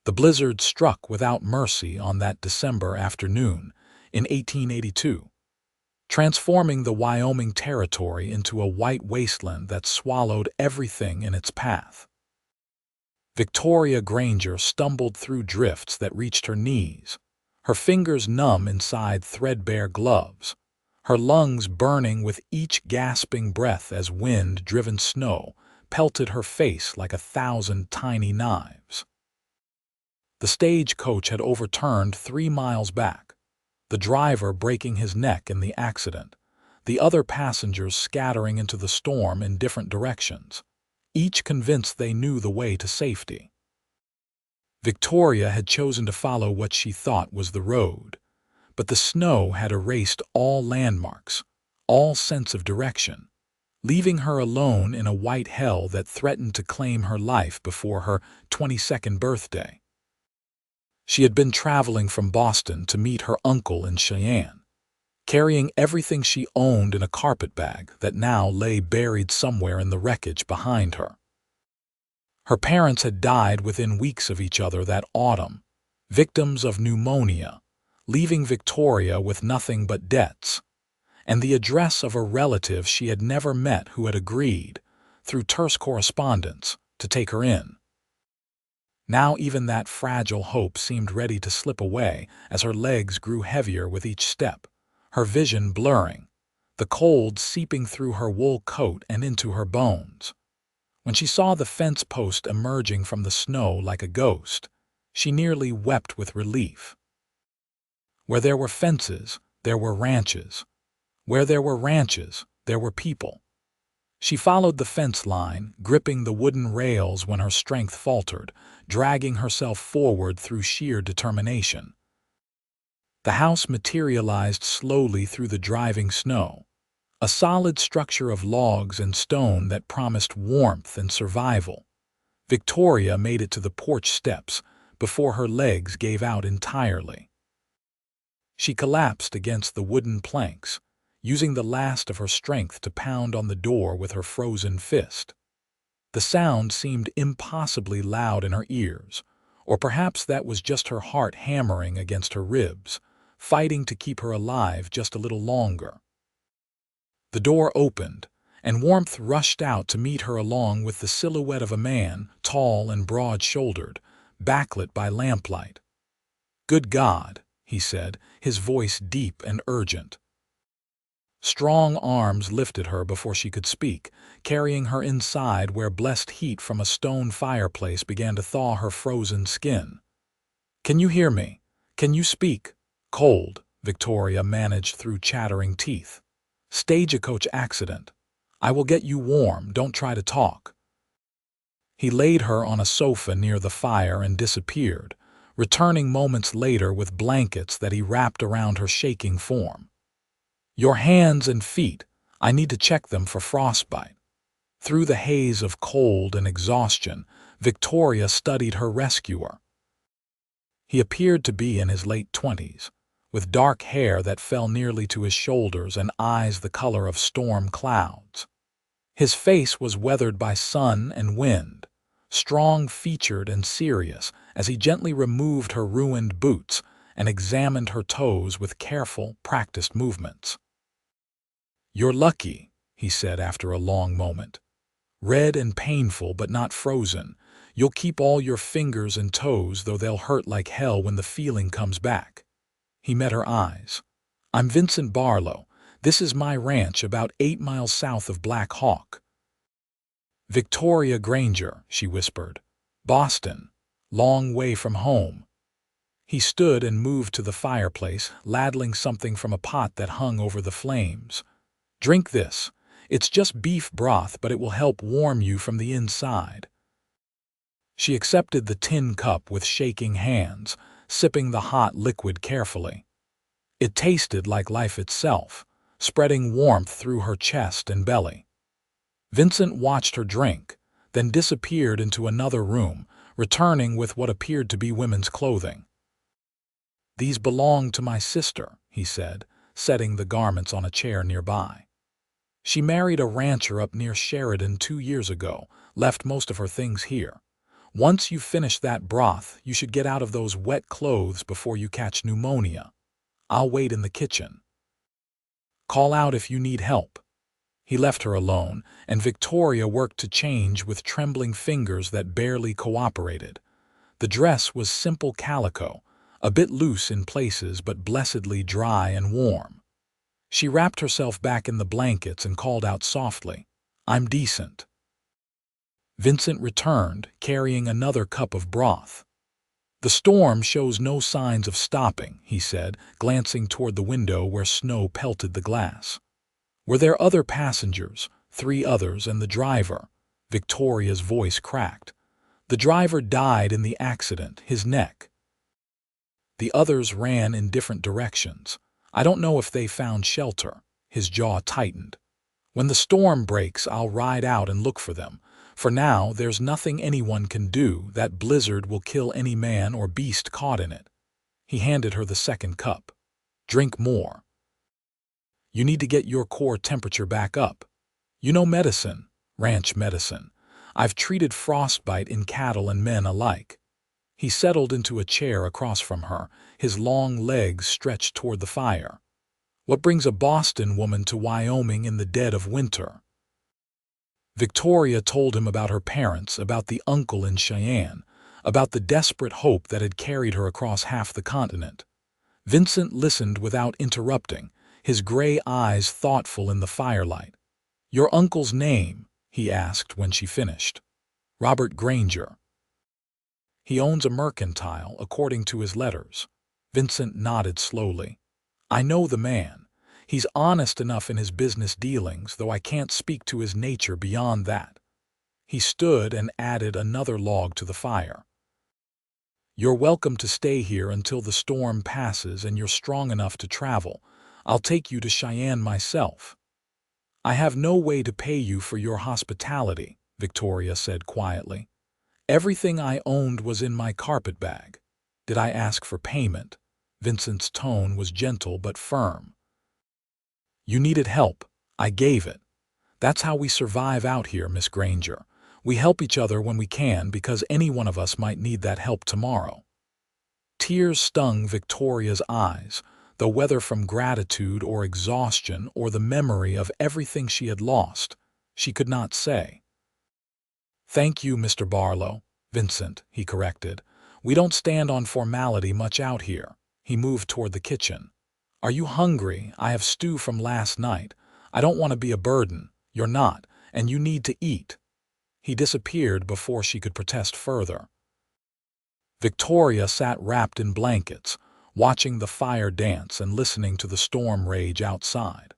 The blizzard struck without mercy on that December afternoon in 1882, transforming the Wyoming Territory into a white wasteland that swallowed everything in its path. Victoria Granger stumbled through drifts that reached her knees, her fingers numb inside threadbare gloves, her lungs burning with each gasping breath as wind-driven snow pelted her face like 1,000 tiny knives. The stagecoach had overturned 3 miles back, the driver breaking his neck in the accident, the other passengers scattering into the storm in different directions, each convinced they knew the way to safety. Victoria had chosen to follow what she thought was the road, but the snow had erased all landmarks, all sense of direction, leaving her alone in a white hell that threatened to claim her life before her 22nd birthday. She had been traveling from Boston to meet her uncle in Cheyenne, carrying everything she owned in a carpet bag that now lay buried somewhere in the wreckage behind her. Her parents had died within weeks of each other that autumn, victims of pneumonia, leaving Victoria with nothing but debts, and the address of a relative she had never met who had agreed, through terse correspondence, to take her in. Now even that fragile hope seemed ready to slip away as her legs grew heavier with each step, her vision blurring, the cold seeping through her wool coat and into her bones. When she saw the fence post emerging from the snow like a ghost, she nearly wept with relief. Where there were fences, there were ranches. Where there were ranches, there were people. She followed the fence line, gripping the wooden rails when her strength faltered, dragging herself forward through sheer determination. The house materialized slowly through the driving snow, a solid structure of logs and stone that promised warmth and survival. Victoria made it to the porch steps before her legs gave out entirely. She collapsed against the wooden planks, using the last of her strength to pound on the door with her frozen fist. The sound seemed impossibly loud in her ears, or perhaps that was just her heart hammering against her ribs, fighting to keep her alive just a little longer. The door opened, and warmth rushed out to meet her along with the silhouette of a man, tall and broad-shouldered, backlit by lamplight. "Good God," he said, his voice deep and urgent. Strong arms lifted her before she could speak, carrying her inside where blessed heat from a stone fireplace began to thaw her frozen skin. "Can you hear me? Can you speak?" "Cold," Victoria managed through chattering teeth. "Stagecoach accident. I will get you warm, don't try to talk." He laid her on a sofa near the fire and disappeared, returning moments later with blankets that he wrapped around her shaking form. "Your hands and feet, I need to check them for frostbite." Through the haze of cold and exhaustion, Victoria studied her rescuer. He appeared to be in his late 20s, with dark hair that fell nearly to his shoulders and eyes the color of storm clouds. His face was weathered by sun and wind, strong-featured and serious as he gently removed her ruined boots and examined her toes with careful, practiced movements. "You're lucky," he said after a long moment. "Red and painful but not frozen. You'll keep all your fingers and toes, though they'll hurt like hell when the feeling comes back." He met her eyes. "I'm Vincent Barlow. This is my ranch about 8 miles south of Black Hawk." "Victoria Granger," she whispered. "Boston. Long way from home." He stood and moved to the fireplace, ladling something from a pot that hung over the flames. "Drink this. It's just beef broth, but it will help warm you from the inside." She accepted the tin cup with shaking hands, sipping the hot liquid carefully. It tasted like life itself, spreading warmth through her chest and belly. Vincent watched her drink, then disappeared into another room, returning with what appeared to be women's clothing. "These belong to my sister," he said, setting the garments on a chair nearby. "She married a rancher up near Sheridan 2 years ago, left most of her things here. Once you finish that broth, you should get out of those wet clothes before you catch pneumonia. I'll wait in the kitchen. Call out if you need help." He left her alone, and Victoria worked to change with trembling fingers that barely cooperated. The dress was simple calico, a bit loose in places but blessedly dry and warm. She wrapped herself back in the blankets and called out softly, "I'm decent." Vincent returned, carrying another cup of broth. "The storm shows no signs of stopping," he said, glancing toward the window where snow pelted the glass. "Were there other passengers?" "3 others and the driver." Victoria's voice cracked. "The driver died in the accident, his neck. The others ran in different directions. I don't know if they found shelter." His jaw tightened. "When the storm breaks, I'll ride out and look for them. For now, there's nothing anyone can do. That blizzard will kill any man or beast caught in it." He handed her the second cup. "Drink more. You need to get your core temperature back up. You know medicine, ranch medicine. I've treated frostbite in cattle and men alike." He settled into a chair across from her, his long legs stretched toward the fire. "What brings a Boston woman to Wyoming in the dead of winter?" Victoria told him about her parents, about the uncle in Cheyenne, about the desperate hope that had carried her across half the continent. Vincent listened without interrupting, his gray eyes thoughtful in the firelight. "Your uncle's name?" he asked when she finished. "Robert Granger. He owns a mercantile, according to his letters." Vincent nodded slowly. "I know the man. He's honest enough in his business dealings, though I can't speak to his nature beyond that." He stood and added another log to the fire. "You're welcome to stay here until the storm passes and you're strong enough to travel. I'll take you to Cheyenne myself." "I have no way to pay you for your hospitality," Victoria said quietly. "Everything I owned was in my carpetbag." "Did I ask for payment?" Vincent's tone was gentle but firm. "You needed help. I gave it. That's how we survive out here, Miss Granger. We help each other when we can because any one of us might need that help tomorrow." Tears stung Victoria's eyes, though whether from gratitude or exhaustion or the memory of everything she had lost, she could not say. "Thank you, Mr. Barlow." "Vincent," he corrected. "We don't stand on formality much out here." He moved toward the kitchen. "Are you hungry? I have stew from last night. I don't want to be a burden." "You're not, and you need to eat." He disappeared before she could protest further. Victoria sat wrapped in blankets, watching the fire dance and listening to the storm rage outside.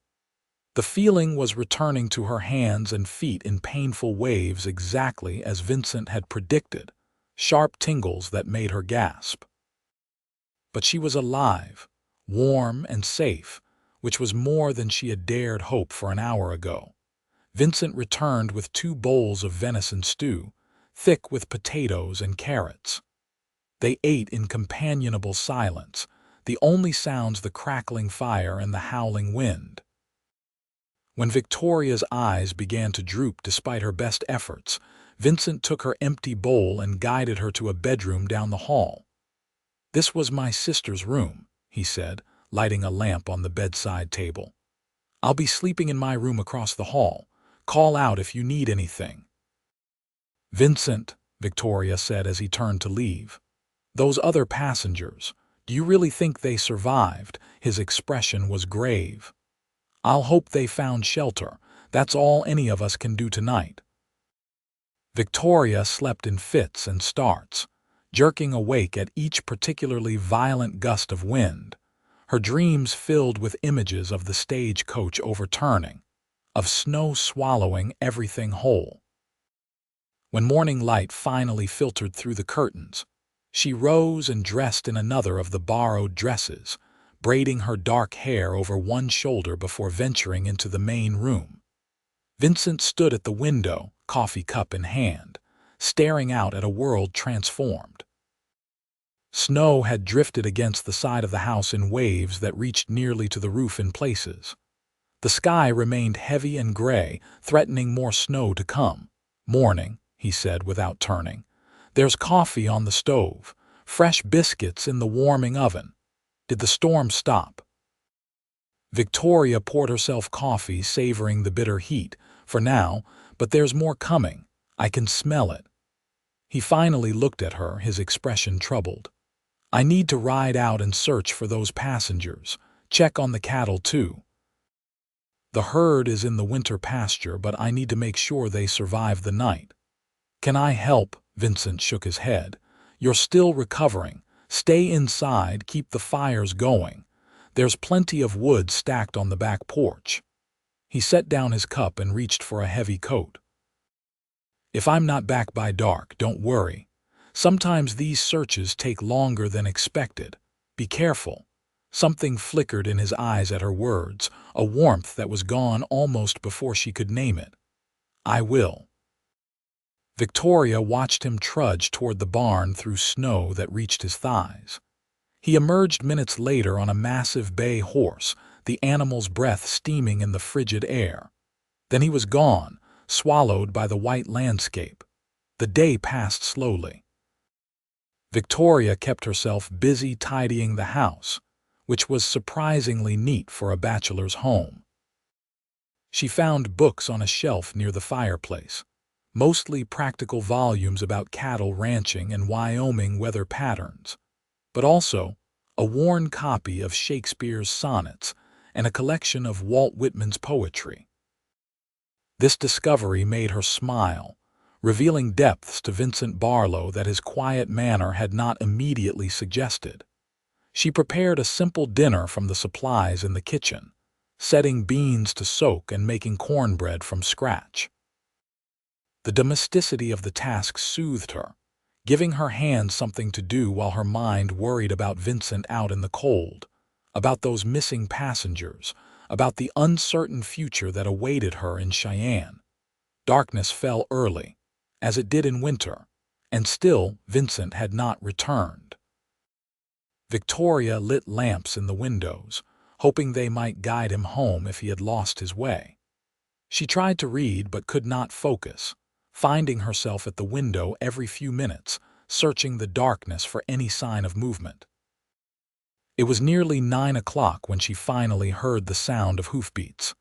The feeling was returning to her hands and feet in painful waves exactly as Vincent had predicted, sharp tingles that made her gasp. But she was alive, warm and safe, which was more than she had dared hope for an hour ago. Vincent returned with 2 bowls of venison stew, thick with potatoes and carrots. They ate in companionable silence, the only sounds the crackling fire and the howling wind. When Victoria's eyes began to droop despite her best efforts, Vincent took her empty bowl and guided her to a bedroom down the hall. "This was my sister's room," he said, lighting a lamp on the bedside table. "I'll be sleeping in my room across the hall. Call out if you need anything." "Vincent," Victoria said as he turned to leave. "Those other passengers, do you really think they survived?" His expression was grave. "I'll hope they found shelter. That's all any of us can do tonight." Victoria slept in fits and starts, jerking awake at each particularly violent gust of wind, her dreams filled with images of the stagecoach overturning, of snow swallowing everything whole. When morning light finally filtered through the curtains, she rose and dressed in another of the borrowed dresses, braiding her dark hair over one shoulder before venturing into the main room. Vincent stood at the window, coffee cup in hand, staring out at a world transformed. Snow had drifted against the side of the house in waves that reached nearly to the roof in places. The sky remained heavy and gray, threatening more snow to come. "Morning," he said without turning. There's coffee on the stove, fresh biscuits in the warming oven. Did the storm stop?" Victoria poured herself coffee, savoring the bitter heat, for now, but there's more coming. I can smell it. He finally looked at her, his expression troubled. "I need to ride out and search for those passengers. Check on the cattle, too. The herd is in the winter pasture, but I need to make sure they survive the night." "Can I help?" Vincent shook his head. "You're still recovering. Stay inside, keep the fires going. There's plenty of wood stacked on the back porch." He set down his cup and reached for a heavy coat. "If I'm not back by dark, don't worry. Sometimes these searches take longer than expected. Be careful." Something flickered in his eyes at her words, a warmth that was gone almost before she could name it. "I will." Victoria watched him trudge toward the barn through snow that reached his thighs. He emerged minutes later on a massive bay horse, the animal's breath steaming in the frigid air. Then he was gone, swallowed by the white landscape. The day passed slowly. Victoria kept herself busy tidying the house, which was surprisingly neat for a bachelor's home. She found books on a shelf near the fireplace, mostly practical volumes about cattle ranching and Wyoming weather patterns, but also a worn copy of Shakespeare's sonnets and a collection of Walt Whitman's poetry. This discovery made her smile, revealing depths to Vincent Barlow that his quiet manner had not immediately suggested. She prepared a simple dinner from the supplies in the kitchen, setting beans to soak and making cornbread from scratch. The domesticity of the task soothed her, giving her hands something to do while her mind worried about Vincent out in the cold, about those missing passengers, about the uncertain future that awaited her in Cheyenne. Darkness fell early, as it did in winter, and still Vincent had not returned. Victoria lit lamps in the windows, hoping they might guide him home if he had lost his way. She tried to read but could not focus, finding herself at the window every few minutes, searching the darkness for any sign of movement. It was nearly 9 o'clock when she finally heard the sound of hoofbeats.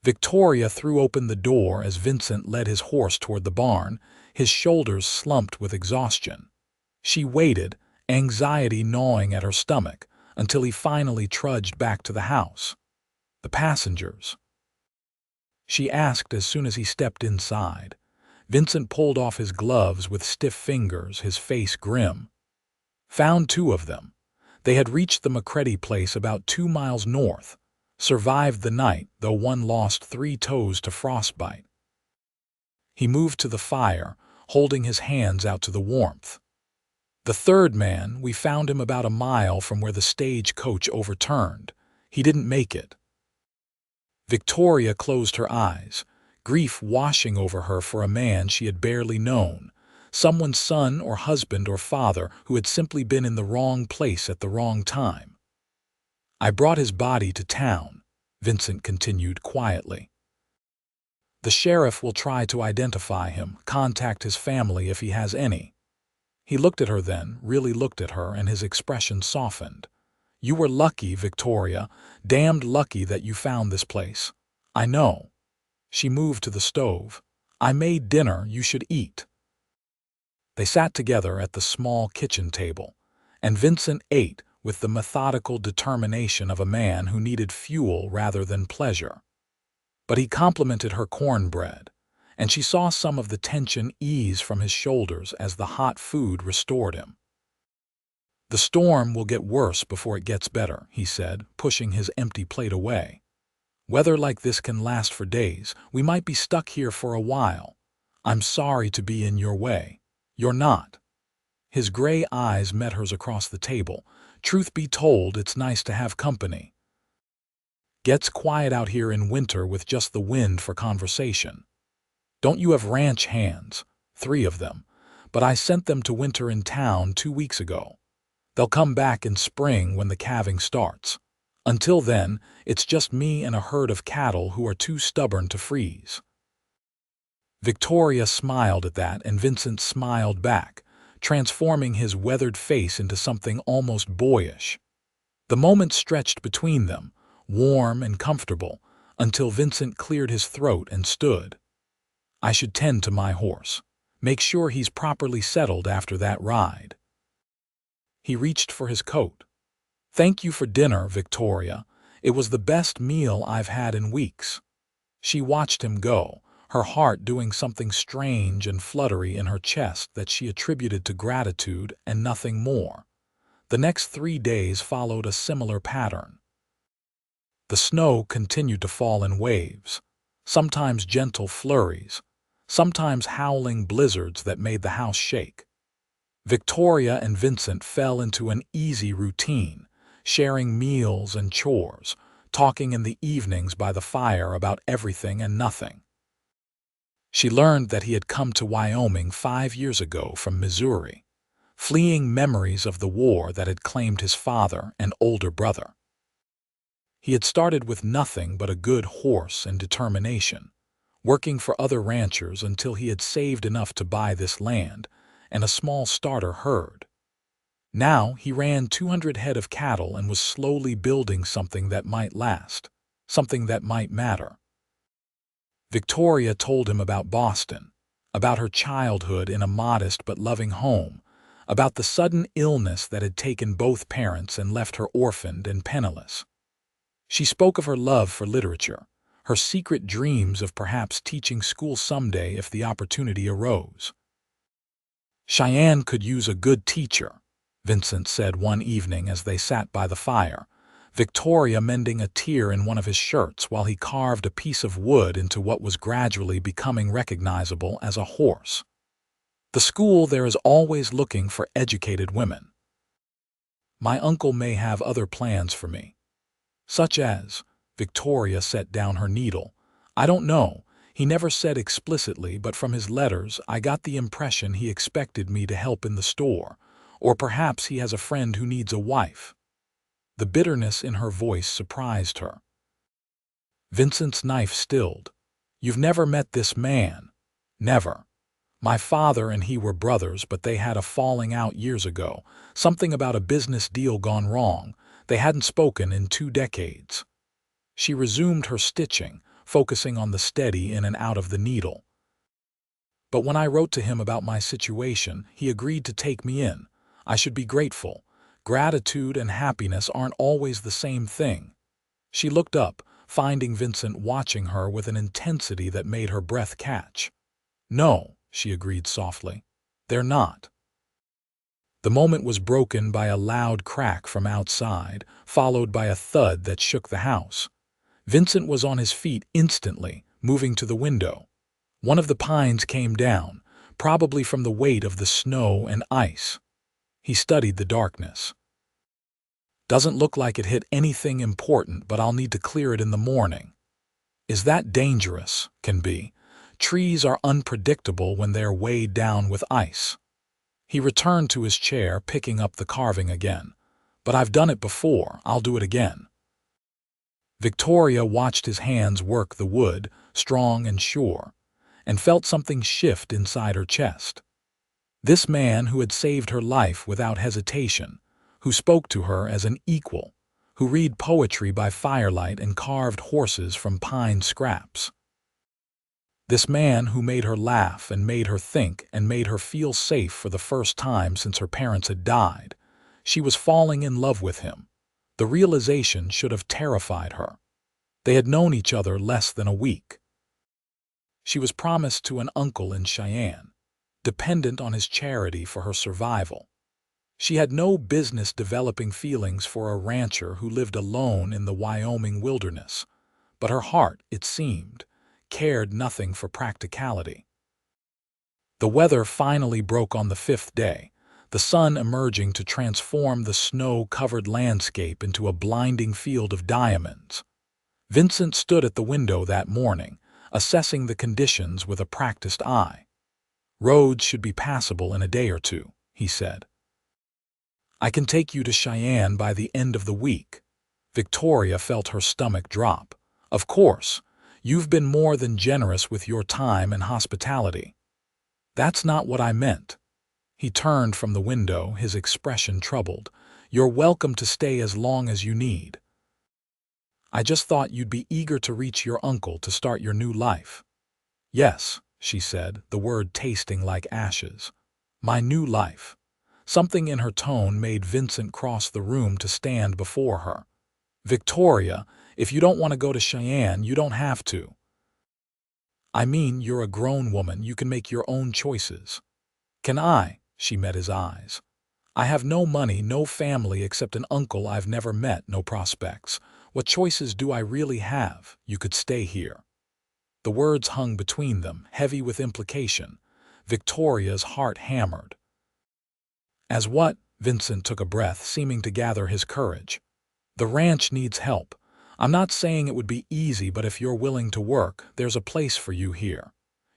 Victoria threw open the door as Vincent led his horse toward the barn, his shoulders slumped with exhaustion. She waited, anxiety gnawing at her stomach, until he finally trudged back to the house. "The passengers?" she asked as soon as he stepped inside. Vincent pulled off his gloves with stiff fingers, his face grim. "Found 2 of them. They had reached the McCready place about 2 miles north. Survived the night, though one lost 3 toes to frostbite." He moved to the fire, holding his hands out to the warmth. "The 3rd man, we found him about a mile from where the stagecoach overturned. He didn't make it." Victoria closed her eyes, grief washing over her for a man she had barely known, someone's son or husband or father who had simply been in the wrong place at the wrong time. "I brought his body to town," Vincent continued quietly. "The sheriff will try to identify him, contact his family if he has any." He looked at her then, really looked at her, and his expression softened. "You were lucky, Victoria, damned lucky that you found this place. I know." She moved to the stove. "I made dinner, you should eat." They sat together at the small kitchen table, and Vincent ate with the methodical determination of a man who needed fuel rather than pleasure. But he complimented her cornbread, and she saw some of the tension ease from his shoulders as the hot food restored him. "The storm will get worse before it gets better," he said, pushing his empty plate away. "Weather like this can last for days. We might be stuck here for a while. I'm sorry to be in your way." "You're not." His gray eyes met hers across the table. "Truth be told, it's nice to have company. Gets quiet out here in winter with just the wind for conversation. Don't you have ranch hands? 3 of them. But I sent them to winter in town 2 weeks ago. They'll come back in spring when the calving starts. Until then, it's just me and a herd of cattle who are too stubborn to freeze." Victoria smiled at that, and Vincent smiled back, transforming his weathered face into something almost boyish. The moment stretched between them, warm and comfortable, until Vincent cleared his throat and stood. "I should tend to my horse. Make sure he's properly settled after that ride." He reached for his coat. "Thank you for dinner, Victoria. It was the best meal I've had in weeks." She watched him go, her heart doing something strange and fluttery in her chest that she attributed to gratitude and nothing more. The next 3 days followed a similar pattern. The snow continued to fall in waves, sometimes gentle flurries, sometimes howling blizzards that made the house shake. Victoria and Vincent fell into an easy routine, sharing meals and chores, talking in the evenings by the fire about everything and nothing. She learned that he had come to Wyoming 5 years ago from Missouri, fleeing memories of the war that had claimed his father and older brother. He had started with nothing but a good horse and determination, working for other ranchers until he had saved enough to buy this land and a small starter herd. Now he ran 200 head of cattle and was slowly building something that might last, something that might matter. Victoria told him about Boston, about her childhood in a modest but loving home, about the sudden illness that had taken both parents and left her orphaned and penniless. She spoke of her love for literature, her secret dreams of perhaps teaching school someday if the opportunity arose. "Cheyenne could use a good teacher," Vincent said one evening as they sat by the fire, Victoria mending a tear in one of his shirts while he carved a piece of wood into what was gradually becoming recognizable as a horse. "The school there is always looking for educated women. My uncle may have other plans for me." "Such as?" Victoria set down her needle. "I don't know. He never said explicitly, but from his letters I got the impression he expected me to help in the store, or perhaps he has a friend who needs a wife." The bitterness in her voice surprised her. Vincent's knife stilled. "You've never met this man." "Never. My father and he were brothers, but they had a falling out years ago, something about a business deal gone wrong. They hadn't spoken in 2 decades. She resumed her stitching, focusing on the steady in and out of the needle. "But when I wrote to him about my situation, he agreed to take me in. I should be grateful. Gratitude and happiness aren't always the same thing." She looked up, finding Vincent watching her with an intensity that made her breath catch. "No," she agreed softly. "They're not." The moment was broken by a loud crack from outside, followed by a thud that shook the house. Vincent was on his feet instantly, moving to the window. One of the pines came down, probably from the weight of the snow and ice. He studied the darkness. "Doesn't look like it hit anything important, but I'll need to clear it in the morning." "Is that dangerous?" "Can be. Trees are unpredictable when they're weighed down with ice." He returned to his chair, picking up the carving again. "But I've done it before. I'll do it again." Victoria watched his hands work the wood, strong and sure, and felt something shift inside her chest. This man who had saved her life without hesitation, who spoke to her as an equal, who read poetry by firelight and carved horses from pine scraps. This man who made her laugh and made her think and made her feel safe for the first time since her parents had died. She was falling in love with him. The realization should have terrified her. They had known each other less than a week. She was promised to an uncle in Cheyenne, dependent on his charity for her survival. She had no business developing feelings for a rancher who lived alone in the Wyoming wilderness, but her heart, it seemed, cared nothing for practicality. The weather finally broke on the 5th day, the sun emerging to transform the snow-covered landscape into a blinding field of diamonds. Vincent stood at the window that morning, assessing the conditions with a practiced eye. "Roads should be passable in a day or 2, he said. "I can take you to Cheyenne by the end of the week." Victoria felt her stomach drop. "Of course, you've been more than generous with your time and hospitality." "That's not what I meant." He turned from the window, his expression troubled. "You're welcome to stay as long as you need. I just thought you'd be eager to reach your uncle to start your new life." "Yes," she said, the word tasting like ashes. "My new life." Something in her tone made Vincent cross the room to stand before her. "Victoria, if you don't want to go to Cheyenne, you don't have to. I mean, you're a grown woman, you can make your own choices." "Can I?" She met his eyes. "I have no money, no family except an uncle I've never met, no prospects. What choices do I really have? You could stay here." The words hung between them, heavy with implication. Victoria's heart hammered. "As what?" Vincent took a breath, seeming to gather his courage. "The ranch needs help. I'm not saying it would be easy, but if you're willing to work, there's a place for you here.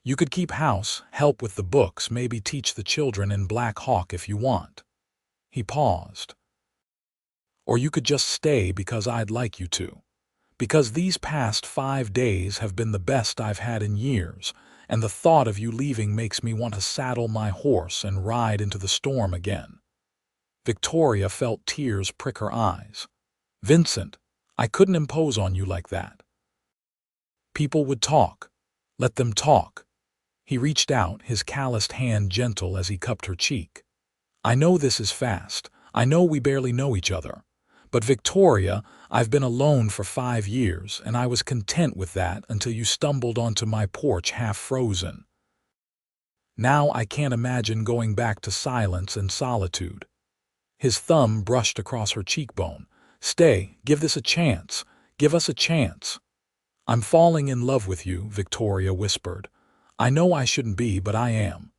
You could keep house, help with the books, maybe teach the children in Black Hawk if you want." He paused. "Or you could just stay because I'd like you to. Because these past 5 days have been the best I've had in years, and the thought of you leaving makes me want to saddle my horse and ride into the storm again." Victoria felt tears prick her eyes. "Vincent, I couldn't impose on you like that. People would talk. Let them talk." He reached out, his calloused hand gentle as he cupped her cheek. "I know this is fast. I know we barely know each other. But Victoria, I've been alone for 5 years, and I was content with that until you stumbled onto my porch half frozen. Now I can't imagine going back to silence and solitude." His thumb brushed across her cheekbone. "Stay, give this a chance. Give us a chance." "I'm falling in love with you," Victoria whispered. "I know I shouldn't be, but I am."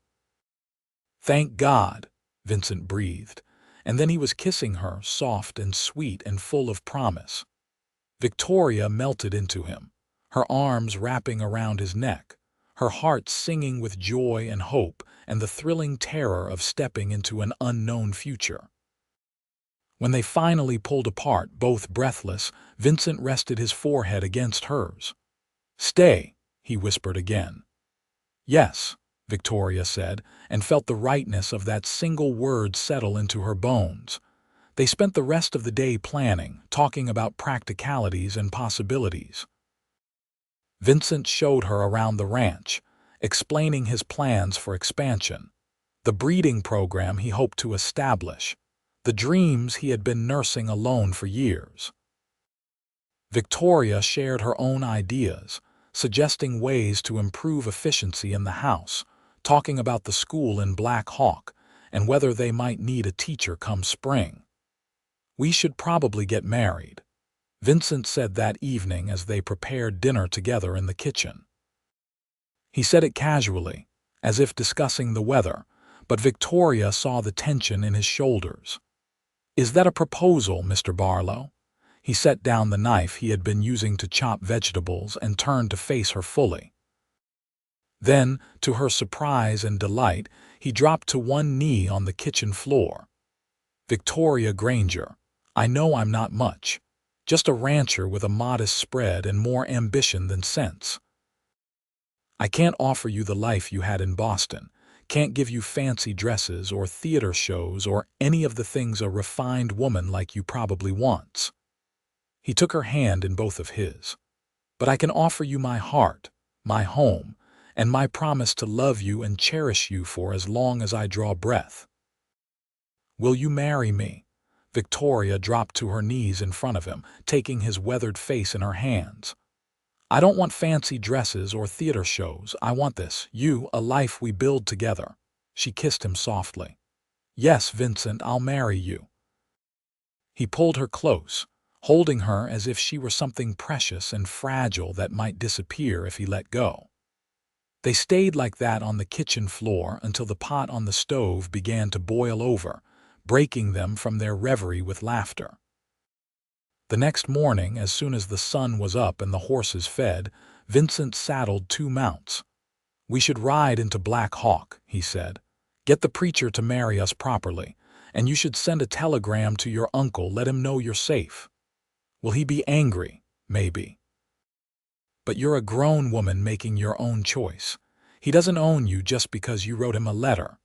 "Thank God," Vincent breathed, and then he was kissing her, soft and sweet and full of promise. Victoria melted into him, her arms wrapping around his neck, her heart singing with joy and hope and the thrilling terror of stepping into an unknown future. When they finally pulled apart, both breathless, Vincent rested his forehead against hers. "Stay," he whispered again. "Yes," Victoria said, and felt the rightness of that single word settle into her bones. They spent the rest of the day planning, talking about practicalities and possibilities. Vincent showed her around the ranch, explaining his plans for expansion, the breeding program he hoped to establish, the dreams he had been nursing alone for years. Victoria shared her own ideas, suggesting ways to improve efficiency in the house, talking about the school in Black Hawk and whether they might need a teacher come spring. "We should probably get married," Vincent said that evening as they prepared dinner together in the kitchen. He said it casually, as if discussing the weather, but Victoria saw the tension in his shoulders. "Is that a proposal, Mr. Barlow?" He set down the knife he had been using to chop vegetables and turned to face her fully. Then, to her surprise and delight, he dropped to one knee on the kitchen floor. "Victoria Granger, I know I'm not much, just a rancher with a modest spread and more ambition than sense. I can't offer you the life you had in Boston, can't give you fancy dresses or theater shows or any of the things a refined woman like you probably wants." He took her hand in both of his. "But I can offer you my heart, my home, and my promise to love you and cherish you for as long as I draw breath. Will you marry me?" Victoria dropped to her knees in front of him, taking his weathered face in her hands. "I don't want fancy dresses or theater shows. I want this, you, a life we build together." She kissed him softly. "Yes, Vincent, I'll marry you." He pulled her close, holding her as if she were something precious and fragile that might disappear if he let go. They stayed like that on the kitchen floor until the pot on the stove began to boil over, breaking them from their reverie with laughter. The next morning, as soon as the sun was up and the horses fed, Vincent saddled 2 mounts. "We should ride into Black Hawk," he said. "Get the preacher to marry us properly, and you should send a telegram to your uncle, let him know you're safe. Will he be angry? Maybe. But you're a grown woman making your own choice. He doesn't own you just because you wrote him a letter."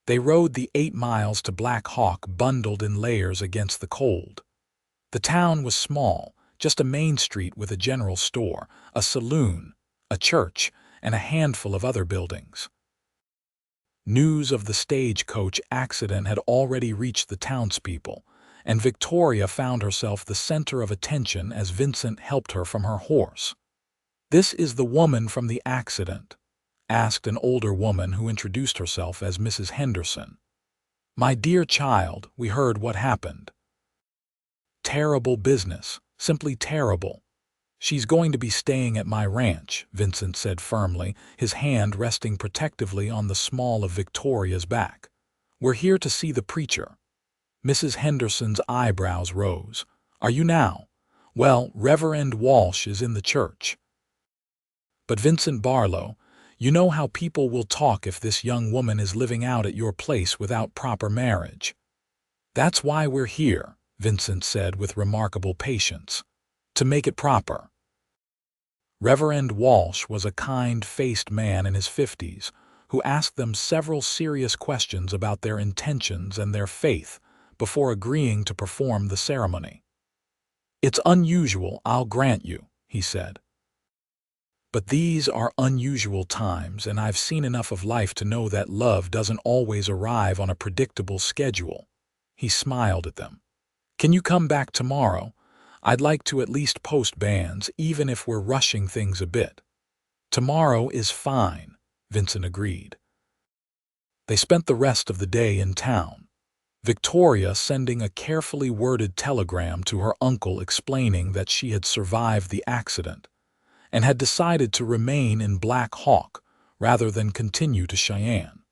They rode the 8 miles to Black Hawk bundled in layers against the cold. The town was small, just a main street with a general store, a saloon, a church, and a handful of other buildings. News of the stagecoach accident had already reached the townspeople, and Victoria found herself the center of attention as Vincent helped her from her horse. "This is the woman from the accident?" asked an older woman who introduced herself as Mrs. Henderson. "My dear child, we heard what happened." "Terrible business, simply terrible. She's going to be staying at my ranch," Vincent said firmly, his hand resting protectively on the small of Victoria's back. "We're here to see the preacher." Mrs. Henderson's eyebrows rose. "Are you now? Well, Reverend Walsh is in the church." "But Vincent Barlow, you know how people will talk if this young woman is living out at your place without proper marriage." "That's why we're here," Vincent said with remarkable patience. "To make it proper." Reverend Walsh was a kind-faced man in his 50s who asked them several serious questions about their intentions and their faith before agreeing to perform the ceremony. "It's unusual, I'll grant you," he said. "But these are unusual times, and I've seen enough of life to know that love doesn't always arrive on a predictable schedule." He smiled at them. "Can you come back tomorrow? I'd like to at least post banns, even if we're rushing things a bit." "Tomorrow is fine," Vincent agreed. They spent the rest of the day in town, Victoria sending a carefully worded telegram to her uncle explaining that she had survived the accident and had decided to remain in Black Hawk rather than continue to Cheyenne.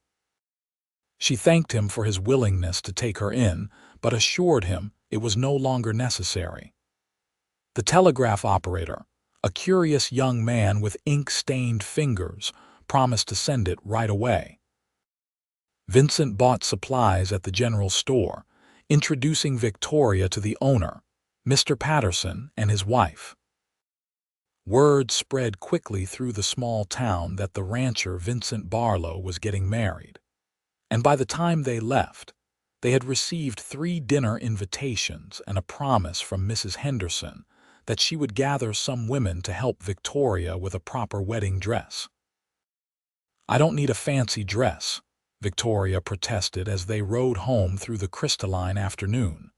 She thanked him for his willingness to take her in, but assured him it was no longer necessary. The telegraph operator, a curious young man with ink-stained fingers, promised to send it right away. Vincent bought supplies at the general store, introducing Victoria to the owner, Mr. Patterson, and his wife. Word spread quickly through the small town that the rancher Vincent Barlow was getting married, and by the time they left, they had received 3 dinner invitations and a promise from Mrs. Henderson that she would gather some women to help Victoria with a proper wedding dress. "I don't need a fancy dress," Victoria protested as they rode home through the crystalline afternoon.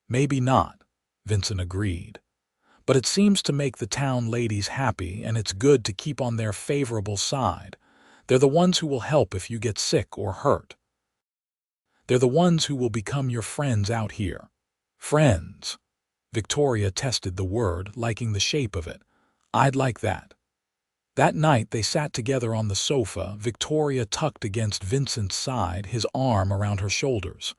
"Maybe not," Vincent agreed. "But it seems to make the town ladies happy, and it's good to keep on their favorable side. They're the ones who will help if you get sick or hurt. They're the ones who will become your friends out here." "Friends." Victoria tested the word, liking the shape of it. "I'd like that." That night they sat together on the sofa, Victoria tucked against Vincent's side, his arm around her shoulders.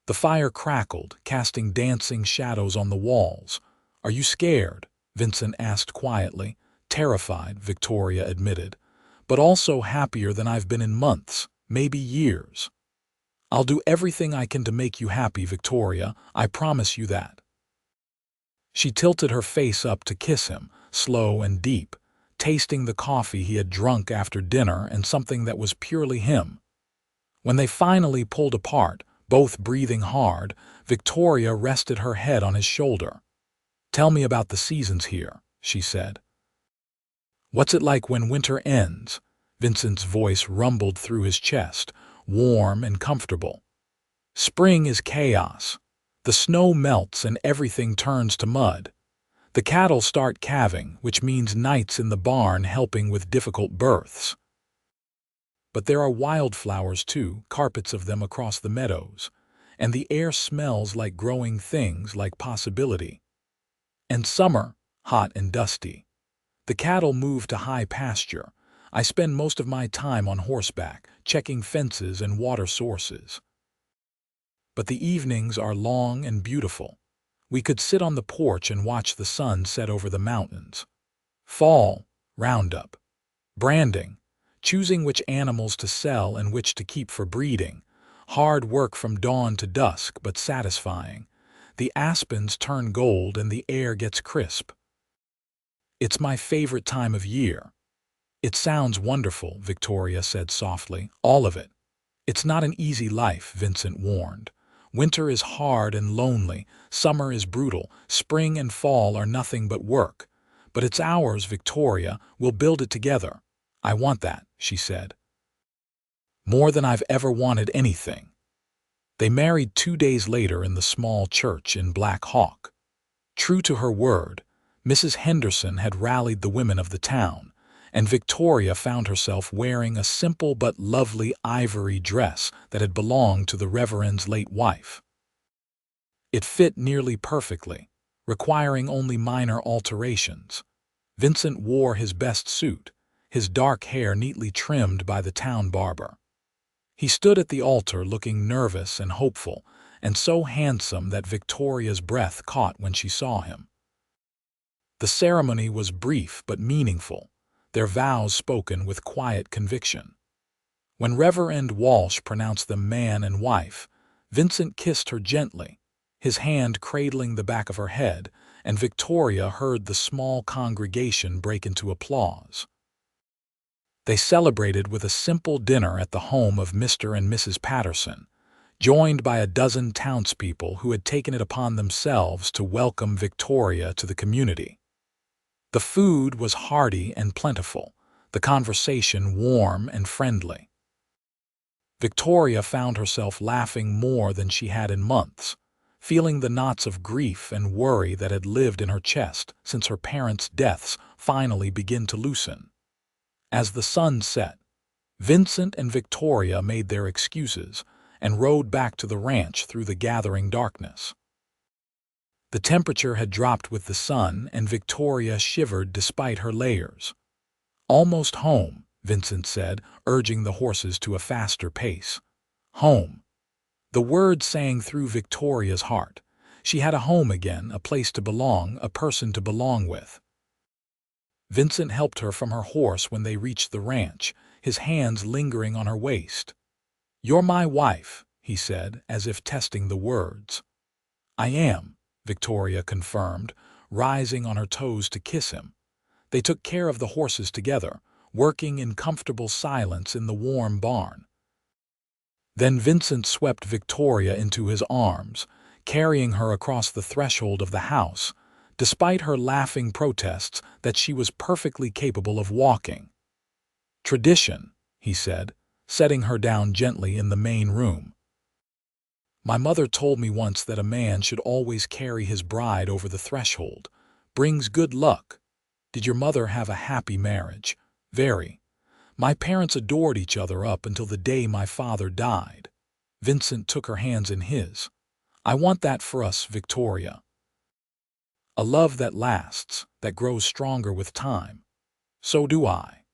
The fire crackled, casting dancing shadows on the walls. "Are you scared?" Vincent asked quietly. "Terrified," Victoria admitted, "but also happier than I've been in months, maybe years." "I'll do everything I can to make you happy, Victoria, I promise you that." She tilted her face up to kiss him, slow and deep, tasting the coffee he had drunk after dinner and something that was purely him. When they finally pulled apart, both breathing hard, Victoria rested her head on his shoulder. "Tell me about the seasons here," she said. "What's it like when winter ends?" Vincent's voice rumbled through his chest, warm and comfortable. "Spring is chaos. The snow melts and everything turns to mud. The cattle start calving, which means nights in the barn helping with difficult births. But there are wildflowers too, carpets of them across the meadows, and the air smells like growing things, like possibility. And summer, hot and dusty. The cattle move to high pasture. I spend most of my time on horseback, checking fences and water sources. But the evenings are long and beautiful. We could sit on the porch and watch the sun set over the mountains. Fall, roundup, branding, choosing which animals to sell and which to keep for breeding. Hard work from dawn to dusk, but satisfying. The aspens turn gold and the air gets crisp. It's my favorite time of year." "It sounds wonderful," Victoria said softly. "All of it. It's not an easy life, Vincent warned. Winter is hard and lonely, summer is brutal, spring and fall are nothing but work. But it's ours, Victoria. We'll build it together. I want that, she said. More than I've ever wanted anything. They married 2 days later in the small church in Black Hawk. True to her word, Mrs. Henderson had rallied the women of the town, and Victoria found herself wearing a simple but lovely ivory dress that had belonged to the Reverend's late wife. It fit nearly perfectly, requiring only minor alterations. Vincent wore his best suit, his dark hair neatly trimmed by the town barber. He stood at the altar looking nervous and hopeful, and so handsome that Victoria's breath caught when she saw him. The ceremony was brief but meaningful, their vows spoken with quiet conviction. When Reverend Walsh pronounced them man and wife, Vincent kissed her gently, his hand cradling the back of her head, and Victoria heard the small congregation break into applause. They celebrated with a simple dinner at the home of Mr. and Mrs. Patterson, joined by a dozen townspeople who had taken it upon themselves to welcome Victoria to the community. The food was hearty and plentiful, the conversation warm and friendly. Victoria found herself laughing more than she had in months, feeling the knots of grief and worry that had lived in her chest since her parents' deaths finally began to loosen. As the sun set, Vincent and Victoria made their excuses and rode back to the ranch through the gathering darkness. The temperature had dropped with the sun, and Victoria shivered despite her layers. "Almost home," Vincent said, urging the horses to a faster pace. Home. The word sang through Victoria's heart. She had a home again, a place to belong, a person to belong with. Vincent helped her from her horse when they reached the ranch, his hands lingering on her waist. "You're my wife," he said, as if testing the words. "I am," Victoria confirmed, rising on her toes to kiss him. They took care of the horses together, working in comfortable silence in the warm barn. Then Vincent swept Victoria into his arms, carrying her across the threshold of the house, despite her laughing protests that she was perfectly capable of walking. "Tradition," he said, setting her down gently in the main room. "My mother told me once that a man should always carry his bride over the threshold. Brings good luck. Did your mother have a happy marriage?" "Very. My parents adored each other up until the day my father died." Vincent took her hands in his. "I want that for us, Victoria. A love that lasts, that grows stronger with time." "So do I."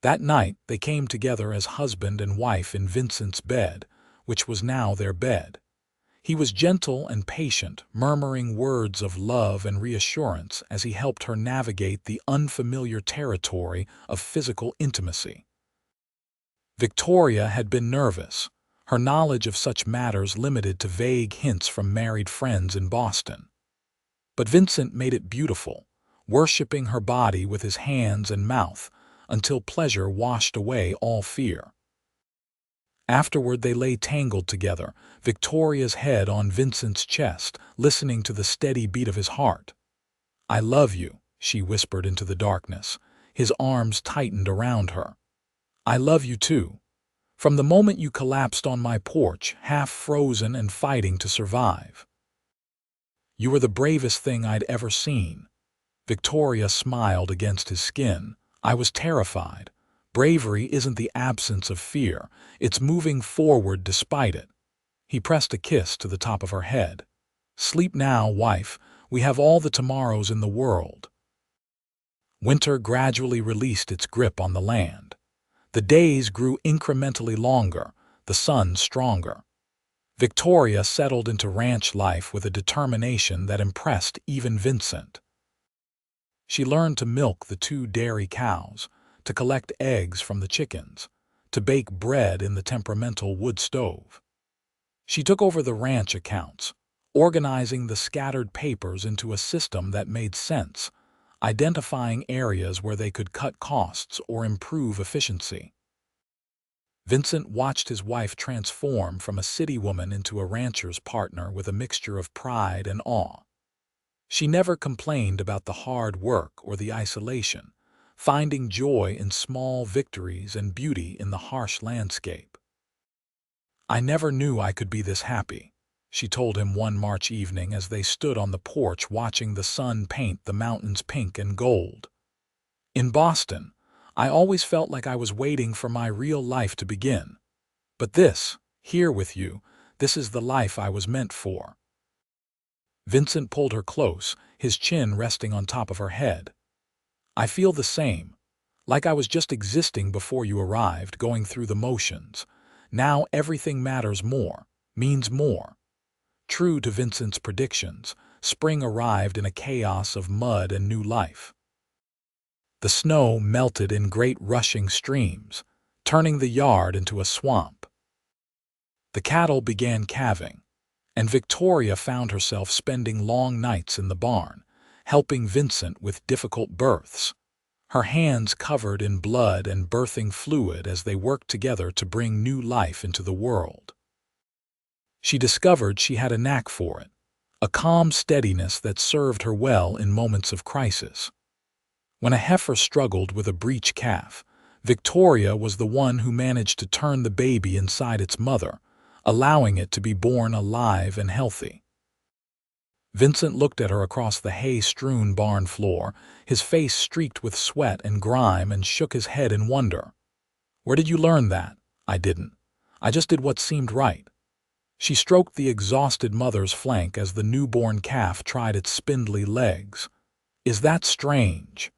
That night they came together as husband and wife in Vincent's bed, which was now their bed. He was gentle and patient, murmuring words of love and reassurance as he helped her navigate the unfamiliar territory of physical intimacy. Victoria had been nervous, her knowledge of such matters limited to vague hints from married friends in Boston. But Vincent made it beautiful, worshiping her body with his hands and mouth until pleasure washed away all fear. Afterward they lay tangled together, Victoria's head on Vincent's chest, listening to the steady beat of his heart. "I love you," she whispered into the darkness. His arms tightened around her. "I love you too. From the moment you collapsed on my porch, half frozen and fighting to survive. You were the bravest thing I'd ever seen." Victoria smiled against his skin. "I was terrified. Bravery isn't the absence of fear, it's moving forward despite it." He pressed a kiss to the top of her head. "Sleep now, wife. We have all the tomorrows in the world." Winter gradually released its grip on the land. The days grew incrementally longer, the sun stronger. Victoria settled into ranch life with a determination that impressed even Vincent. She learned to milk the 2 dairy cows, to collect eggs from the chickens, to bake bread in the temperamental wood stove. She took over the ranch accounts, organizing the scattered papers into a system that made sense, identifying areas where they could cut costs or improve efficiency. Vincent watched his wife transform from a city woman into a rancher's partner with a mixture of pride and awe. She never complained about the hard work or the isolation, finding joy in small victories and beauty in the harsh landscape. "I never knew I could be this happy," she told him one March evening as they stood on the porch watching the sun paint the mountains pink and gold. "In Boston, I always felt like I was waiting for my real life to begin. But this, here with you, this is the life I was meant for." Vincent pulled her close, his chin resting on top of her head. "I feel the same, like I was just existing before you arrived, going through the motions. Now everything matters more, means more." True to Vincent's predictions, spring arrived in a chaos of mud and new life. The snow melted in great rushing streams, turning the yard into a swamp. The cattle began calving, and Victoria found herself spending long nights in the barn, helping Vincent with difficult births, her hands covered in blood and birthing fluid as they worked together to bring new life into the world. She discovered she had a knack for it, a calm steadiness that served her well in moments of crisis. When a heifer struggled with a breech calf, Victoria was the one who managed to turn the baby inside its mother, allowing it to be born alive and healthy. Vincent looked at her across the hay-strewn barn floor, his face streaked with sweat and grime, and shook his head in wonder. "Where did you learn that?" "I didn't. I just did what seemed right." She stroked the exhausted mother's flank as the newborn calf tried its spindly legs. "Is that strange?"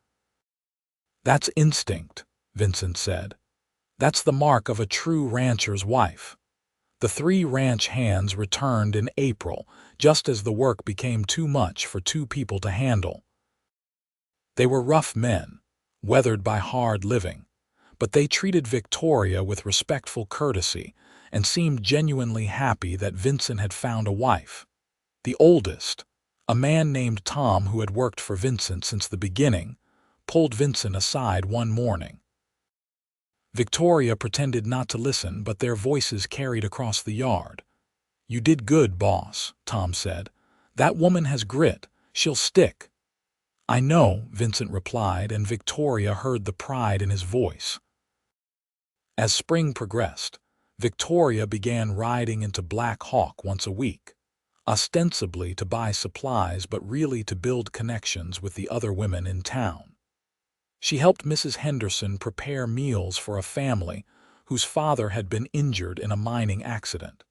"That's instinct," Vincent said. "That's the mark of a true rancher's wife." The 3 ranch hands returned in April, just as the work became too much for 2 people to handle. They were rough men, weathered by hard living, but they treated Victoria with respectful courtesy and seemed genuinely happy that Vincent had found a wife. The oldest, a man named Tom who had worked for Vincent since the beginning, pulled Vincent aside one morning. Victoria pretended not to listen, but their voices carried across the yard. "You did good, boss," Tom said. "That woman has grit. She'll stick." "I know," Vincent replied, and Victoria heard the pride in his voice. As spring progressed, Victoria began riding into Black Hawk once a week, ostensibly to buy supplies but really to build connections with the other women in town. She helped Mrs. Henderson prepare meals for a family whose father had been injured in a mining accident.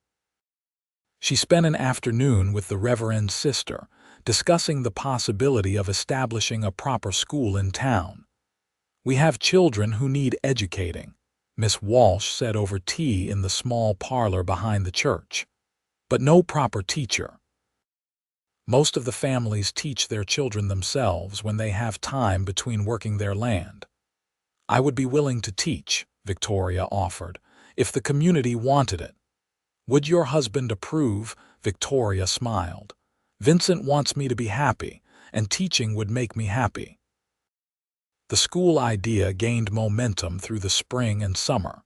She spent an afternoon with the Reverend's sister, discussing the possibility of establishing a proper school in town. "We have children who need educating," Miss Walsh said over tea in the small parlor behind the church. "But no proper teacher. Most of the families teach their children themselves when they have time between working their land." "I would be willing to teach," Victoria offered, "if the community wanted it." "Would your husband approve?" Victoria smiled. "Vincent wants me to be happy, and teaching would make me happy." The school idea gained momentum through the spring and summer.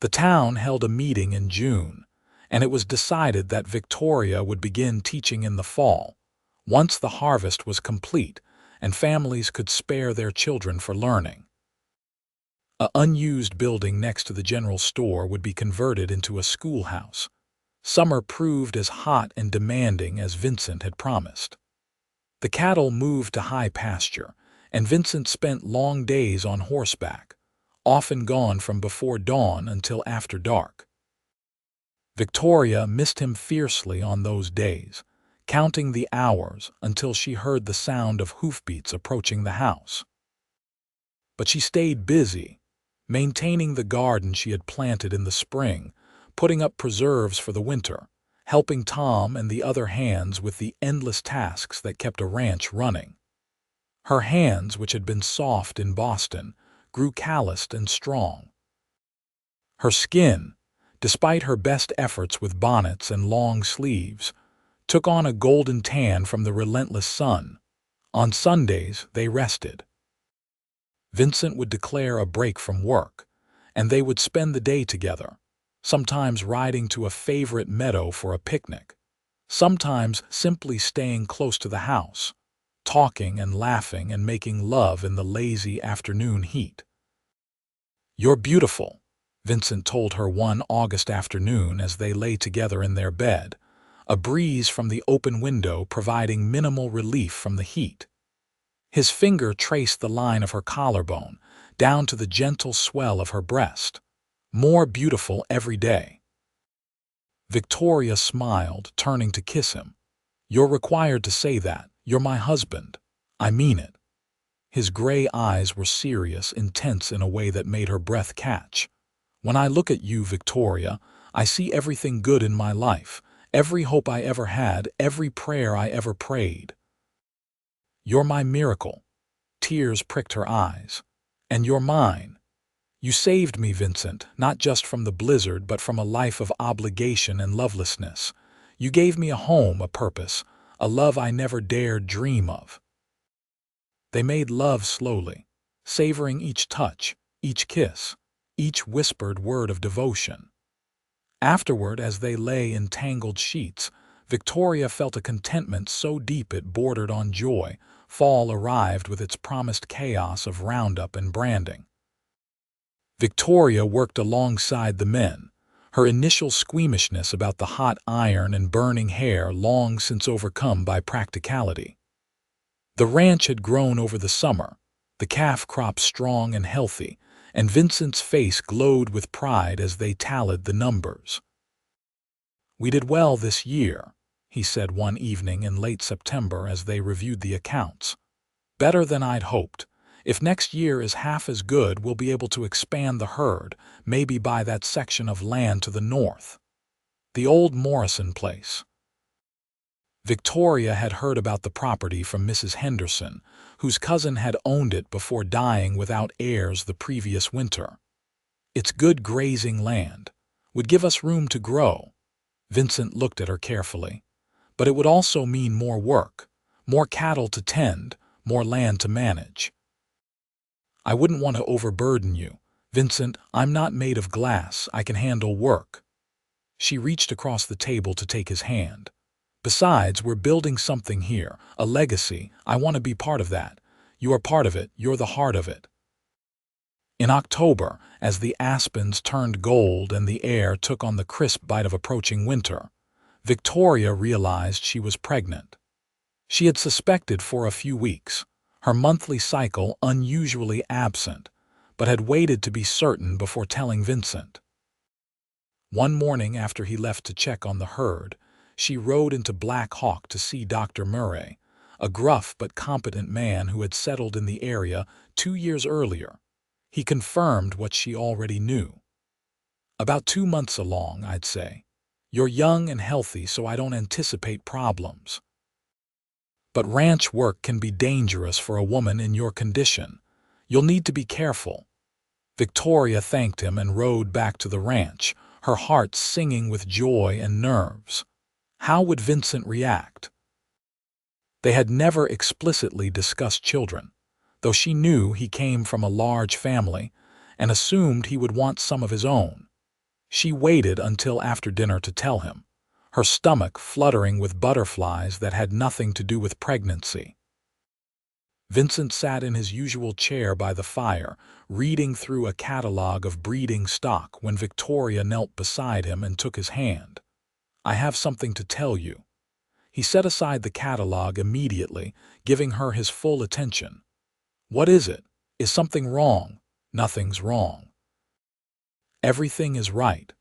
The town held a meeting in June, and it was decided that Victoria would begin teaching in the fall, once the harvest was complete and families could spare their children for learning. An unused building next to the general store would be converted into a schoolhouse. Summer proved as hot and demanding as Vincent had promised. The cattle moved to high pasture, and Vincent spent long days on horseback, often gone from before dawn until after dark. Victoria missed him fiercely on those days, counting the hours until she heard the sound of hoofbeats approaching the house. But she stayed busy, maintaining the garden she had planted in the spring, putting up preserves for the winter, helping Tom and the other hands with the endless tasks that kept a ranch running. Her hands, which had been soft in Boston, grew calloused and strong. Her skin, despite her best efforts with bonnets and long sleeves, took on a golden tan from the relentless sun. On Sundays, they rested. Vincent would declare a break from work, and they would spend the day together, sometimes riding to a favorite meadow for a picnic, sometimes simply staying close to the house, talking and laughing and making love in the lazy afternoon heat. "You're beautiful," Vincent told her one August afternoon as they lay together in their bed, a breeze from the open window providing minimal relief from the heat. His finger traced the line of her collarbone, down to the gentle swell of her breast. "More beautiful every day." Victoria smiled, turning to kiss him. "You're required to say that. You're my husband. I mean it." His gray eyes were serious, intense in a way that made her breath catch. "When I look at you, Victoria, I see everything good in my life, every hope I ever had, every prayer I ever prayed." "You're my miracle." Tears pricked her eyes. "And you're mine. You saved me, Vincent, not just from the blizzard, but from a life of obligation and lovelessness. You gave me a home, a purpose, a love I never dared dream of." They made love slowly, savoring each touch, each kiss, each whispered word of devotion. Afterward, as they lay in tangled sheets, Victoria felt a contentment so deep it bordered on joy. Fall arrived with its promised chaos of roundup and branding. Victoria worked alongside the men, her initial squeamishness about the hot iron and burning hair long since overcome by practicality. The ranch had grown over the summer, the calf crop strong and healthy, and Vincent's face glowed with pride as they tallied the numbers. "We did well this year," he said one evening in late September as they reviewed the accounts. "Better than I'd hoped. If next year is half as good, we'll be able to expand the herd, maybe buy that section of land to the north. The old Morrison place." Victoria had heard about the property from Mrs. Henderson, whose cousin had owned it before dying without heirs the previous winter. "It's good grazing land. Would give us room to grow." Vincent looked at her carefully. "But it would also mean more work, more cattle to tend, more land to manage." "I wouldn't want to overburden you. Vincent, I'm not made of glass. I can handle work." She reached across the table to take his hand. "Besides, we're building something here, a legacy. I want to be part of that. You are part of it. You're the heart of it." In October, as the aspens turned gold and the air took on the crisp bite of approaching winter, Victoria realized she was pregnant. She had suspected for a few weeks, her monthly cycle unusually absent, but had waited to be certain before telling Vincent. One morning after he left to check on the herd, she rode into Black Hawk to see Dr. Murray, a gruff but competent man who had settled in the area 2 years earlier. He confirmed what she already knew. "About 2 months along, I'd say. You're young and healthy, so I don't anticipate problems. But ranch work can be dangerous for a woman in your condition. You'll need to be careful." Victoria thanked him and rode back to the ranch, her heart singing with joy and nerves. How would Vincent react? They had never explicitly discussed children, though she knew he came from a large family and assumed he would want some of his own. She waited until after dinner to tell him, her stomach fluttering with butterflies that had nothing to do with pregnancy. Vincent sat in his usual chair by the fire, reading through a catalog of breeding stock when Victoria knelt beside him and took his hand. "I have something to tell you." He set aside the catalog immediately, giving her his full attention. "What is it? Is something wrong?" "Nothing's wrong. Everything is right."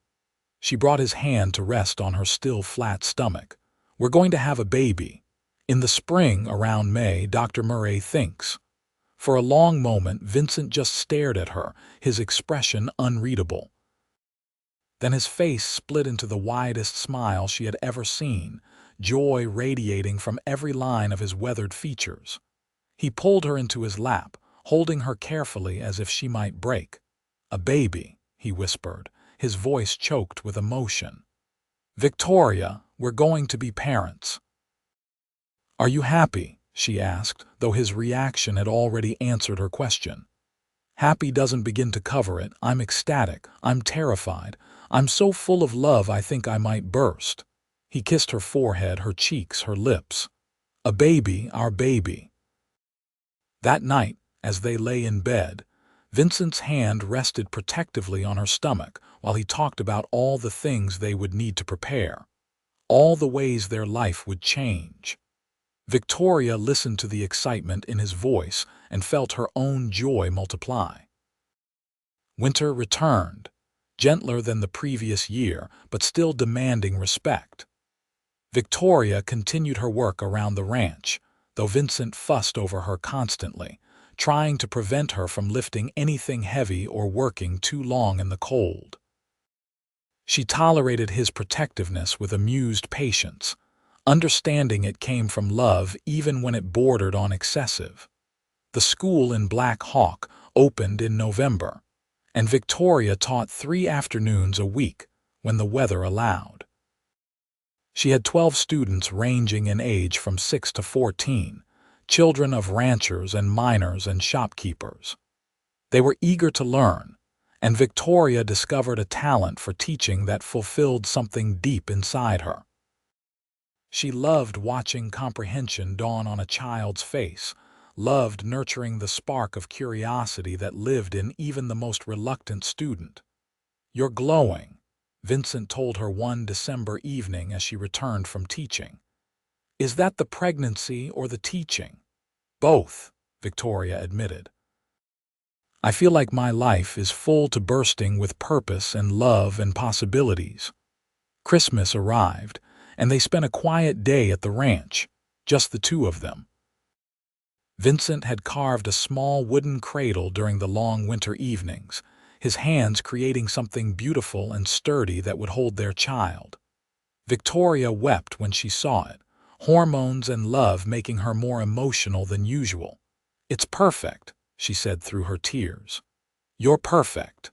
She brought his hand to rest on her still flat stomach. "We're going to have a baby. In the spring, around May, Dr. Murray thinks." For a long moment, Vincent just stared at her, his expression unreadable. Then his face split into the widest smile she had ever seen, joy radiating from every line of his weathered features. He pulled her into his lap, holding her carefully as if she might break. "A baby," he whispered, his voice choked with emotion. "Victoria, we're going to be parents." "Are you happy?" she asked, though his reaction had already answered her question. Happy doesn't begin to cover it. I'm ecstatic. I'm terrified. I'm so full of love I think I might burst. He kissed her forehead, her cheeks, her lips. A baby, our baby. That night, as they lay in bed, Vincent's hand rested protectively on her stomach while he talked about all the things they would need to prepare, all the ways their life would change. Victoria listened to the excitement in his voice and felt her own joy multiply. Winter returned, gentler than the previous year, but still demanding respect. Victoria continued her work around the ranch, though Vincent fussed over her constantly, trying to prevent her from lifting anything heavy or working too long in the cold. She tolerated his protectiveness with amused patience, understanding it came from love even when it bordered on excessive. The school in Black Hawk opened in November, and Victoria taught 3 afternoons a week when the weather allowed. She had 12 students ranging in age from 6 to 14, children of ranchers and miners and shopkeepers. They were eager to learn, and Victoria discovered a talent for teaching that fulfilled something deep inside her. She loved watching comprehension dawn on a child's face, loved nurturing the spark of curiosity that lived in even the most reluctant student. "You're glowing," Vincent told her one December evening as she returned from teaching. "Is that the pregnancy or the teaching?" "Both," Victoria admitted. "I feel like my life is full to bursting with purpose and love and possibilities." Christmas arrived, and they spent a quiet day at the ranch, just the two of them. Vincent had carved a small wooden cradle during the long winter evenings, his hands creating something beautiful and sturdy that would hold their child. Victoria wept when she saw it, hormones and love making her more emotional than usual. "It's perfect," she said through her tears. "You're perfect."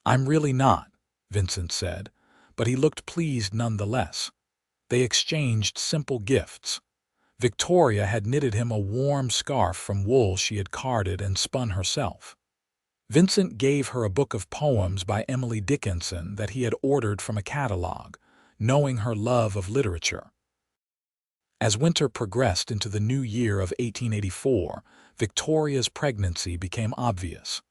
"I'm really not," Vincent said, but he looked pleased nonetheless. They exchanged simple gifts. Victoria had knitted him a warm scarf from wool she had carded and spun herself. Vincent gave her a book of poems by Emily Dickinson that he had ordered from a catalog, knowing her love of literature. As winter progressed into the new year of 1884, Victoria's pregnancy became obvious.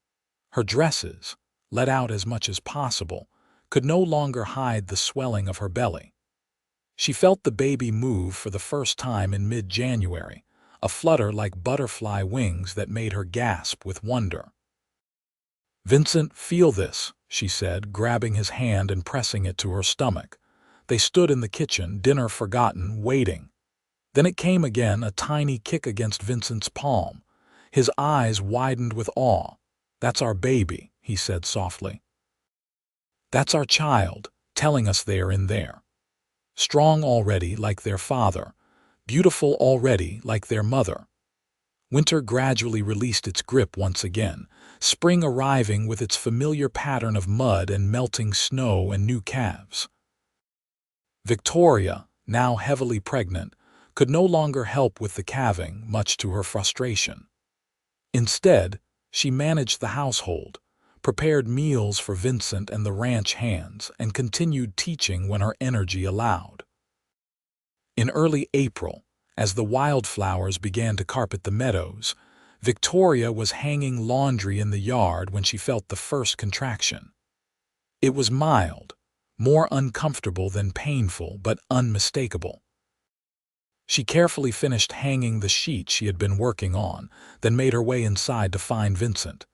Her dresses, let out as much as possible, could no longer hide the swelling of her belly. She felt the baby move for the first time in mid-January, a flutter like butterfly wings that made her gasp with wonder. "Vincent, feel this," she said, grabbing his hand and pressing it to her stomach. They stood in the kitchen, dinner forgotten, waiting. Then it came again, a tiny kick against Vincent's palm. His eyes widened with awe. "That's our baby," he said softly. "That's our child, telling us they're in there. Strong already like their father, beautiful already like their mother." Winter gradually released its grip once again, spring arriving with its familiar pattern of mud and melting snow and new calves. Victoria, now heavily pregnant, could no longer help with the calving, much to her frustration. Instead, she managed the household, prepared meals for Vincent and the ranch hands, and continued teaching when her energy allowed. In early April, as the wildflowers began to carpet the meadows, Victoria was hanging laundry in the yard when she felt the first contraction. It was mild, more uncomfortable than painful, but unmistakable. She carefully finished hanging the sheet she had been working on, then made her way inside to find Vincent.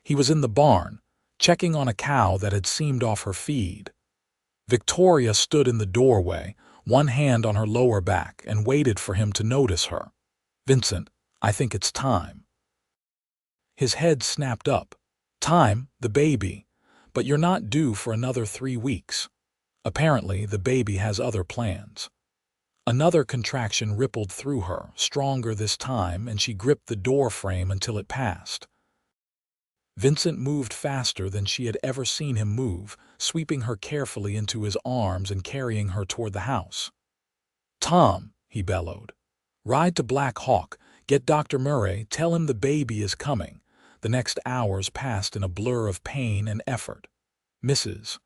He was in the barn, checking on a cow that had seemed off her feed. Victoria stood in the doorway, one hand on her lower back, and waited for him to notice her. "Vincent, I think it's time." His head snapped up. "Time, the baby, but you're not due for another 3 weeks. Apparently, the baby has other plans." Another contraction rippled through her, stronger this time, and she gripped the door frame until it passed. Vincent moved faster than she had ever seen him move, sweeping her carefully into his arms and carrying her toward the house. "Tom," he bellowed, "ride to Black Hawk, get Dr. Murray, tell him the baby is coming. The next hours passed in a blur of pain and effort. Mrs.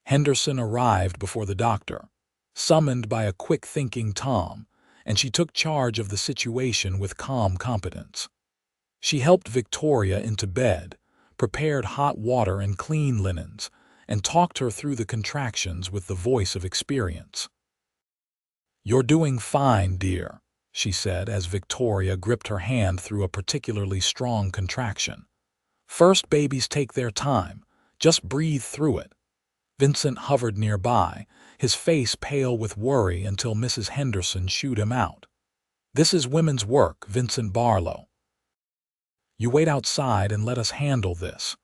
Henderson arrived before the doctor, summoned by a quick-thinking Tom, and she took charge of the situation with calm competence. She helped Victoria into bed, prepared hot water and clean linens, and talked her through the contractions with the voice of experience. "You're doing fine, dear," she said as Victoria gripped her hand through a particularly strong contraction. "First babies take their time. Just breathe through it." Vincent hovered nearby, his face pale with worry until Mrs. Henderson shooed him out. "This is women's work, Vincent Barlow. You wait outside and let us handle this."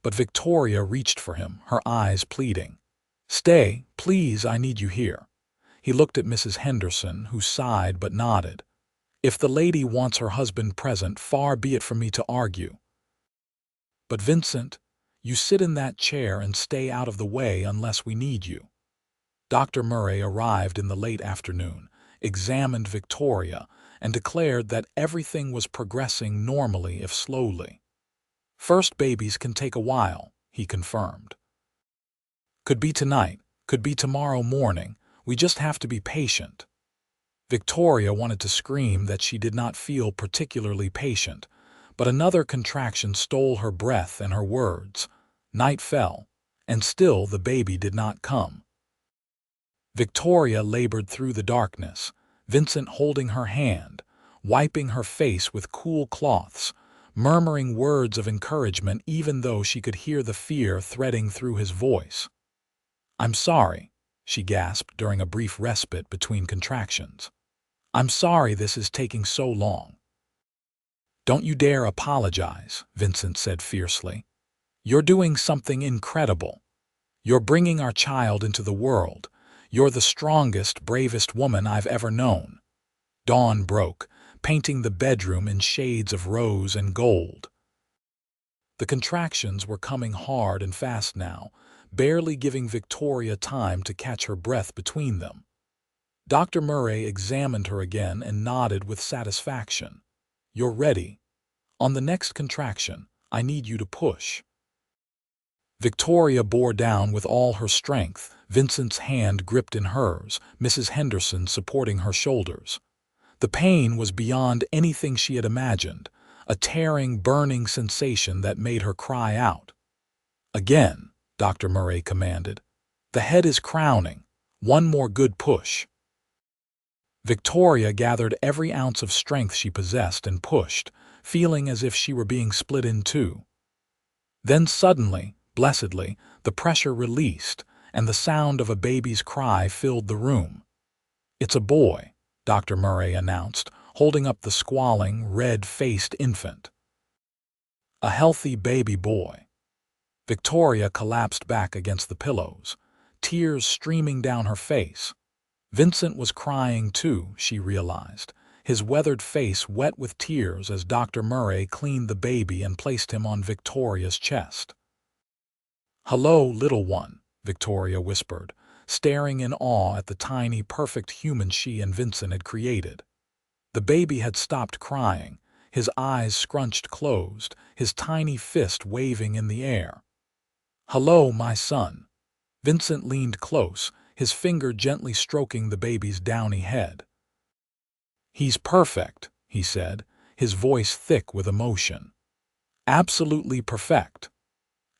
But Victoria reached for him, her eyes pleading. "Stay, please, I need you here." He looked at Mrs. Henderson, who sighed but nodded. "If the lady wants her husband present, far be it from me to argue. But Vincent, you sit in that chair and stay out of the way unless we need you." Dr. Murray arrived in the late afternoon, examined Victoria, and declared that everything was progressing normally if slowly. "First babies can take a while," he confirmed. "Could be tonight, could be tomorrow morning. We just have to be patient." Victoria wanted to scream that she did not feel particularly patient, but another contraction stole her breath and her words. Night fell, and still the baby did not come. Victoria labored through the darkness, Vincent holding her hand, wiping her face with cool cloths, murmuring words of encouragement even though she could hear the fear threading through his voice. "I'm sorry," she gasped during a brief respite between contractions. "I'm sorry this is taking so long." "Don't you dare apologize," Vincent said fiercely. "You're doing something incredible. You're bringing our child into the world. You're the strongest, bravest woman I've ever known." Dawn broke, painting the bedroom in shades of rose and gold. The contractions were coming hard and fast now, barely giving Victoria time to catch her breath between them. Dr. Murray examined her again and nodded with satisfaction. "You're ready. On the next contraction, I need you to push." Victoria bore down with all her strength, Vincent's hand gripped in hers, Mrs. Henderson supporting her shoulders. The pain was beyond anything she had imagined, a tearing, burning sensation that made her cry out. "Again," Dr. Murray commanded. "The head is crowning. One more good push." Victoria gathered every ounce of strength she possessed and pushed, feeling as if she were being split in two. Then suddenly, blessedly, the pressure released, and the sound of a baby's cry filled the room. "It's a boy," Dr. Murray announced, holding up the squalling, red-faced infant. "A healthy baby boy." Victoria collapsed back against the pillows, tears streaming down her face. Vincent was crying too, she realized, his weathered face wet with tears as Dr. Murray cleaned the baby and placed him on Victoria's chest. "Hello, little one," Victoria whispered, staring in awe at the tiny, perfect human she and Vincent had created. The baby had stopped crying, his eyes scrunched closed, his tiny fist waving in the air. "Hello, my son." Vincent leaned close, his finger gently stroking the baby's downy head. "He's perfect," he said, his voice thick with emotion. "Absolutely perfect."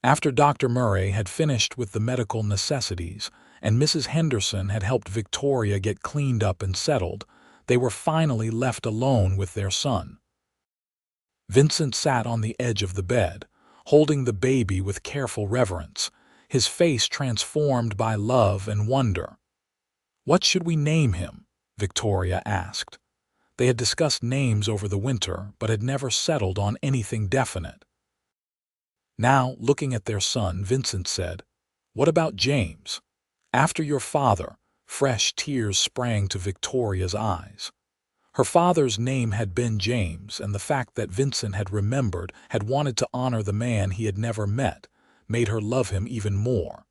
After Dr. Murray had finished with the medical necessities and Mrs. Henderson had helped Victoria get cleaned up and settled, they were finally left alone with their son. Vincent sat on the edge of the bed, holding the baby with careful reverence, his face transformed by love and wonder. "What should we name him?" Victoria asked. They had discussed names over the winter, but had never settled on anything definite. Now, looking at their son, Vincent said, "What about James? After your father." Fresh tears sprang to Victoria's eyes. Her father's name had been James, and the fact that Vincent had remembered, had wanted to honor the man he had never met, made her love him even more.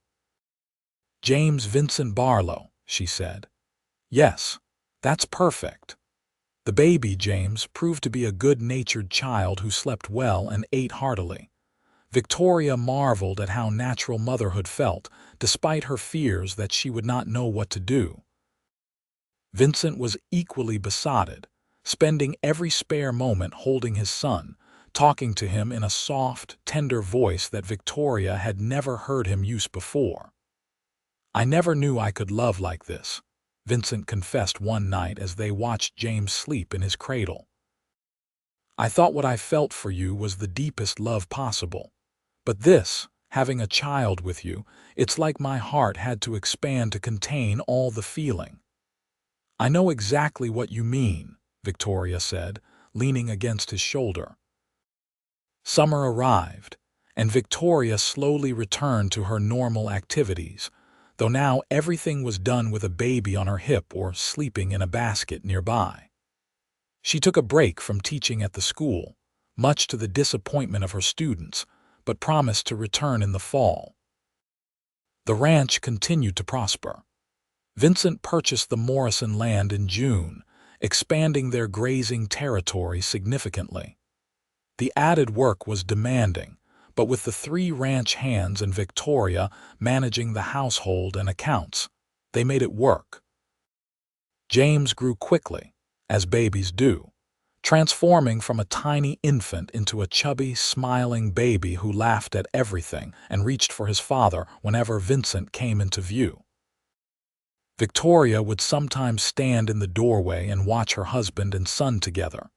"James Vincent Barlow," she said. "Yes, that's perfect." The baby, James, proved to be a good-natured child who slept well and ate heartily. Victoria marveled at how natural motherhood felt, despite her fears that she would not know what to do. Vincent was equally besotted, spending every spare moment holding his son, talking to him in a soft, tender voice that Victoria had never heard him use before. "I never knew I could love like this," Vincent confessed one night as they watched James sleep in his cradle. "I thought what I felt for you was the deepest love possible. But this, having a child with you, it's like my heart had to expand to contain all the feeling." "I know exactly what you mean," Victoria said, leaning against his shoulder. Summer arrived, and Victoria slowly returned to her normal activities, though now everything was done with a baby on her hip or sleeping in a basket nearby. She took a break from teaching at the school, much to the disappointment of her students, but promised to return in the fall. The ranch continued to prosper. Vincent purchased the Morrison land in June, expanding their grazing territory significantly. The added work was demanding, but with the 3 ranch hands and Victoria managing the household and accounts, they made it work. James grew quickly, as babies do, transforming from a tiny infant into a chubby, smiling baby who laughed at everything and reached for his father whenever Vincent came into view. Victoria would sometimes stand in the doorway and watch her husband and son together,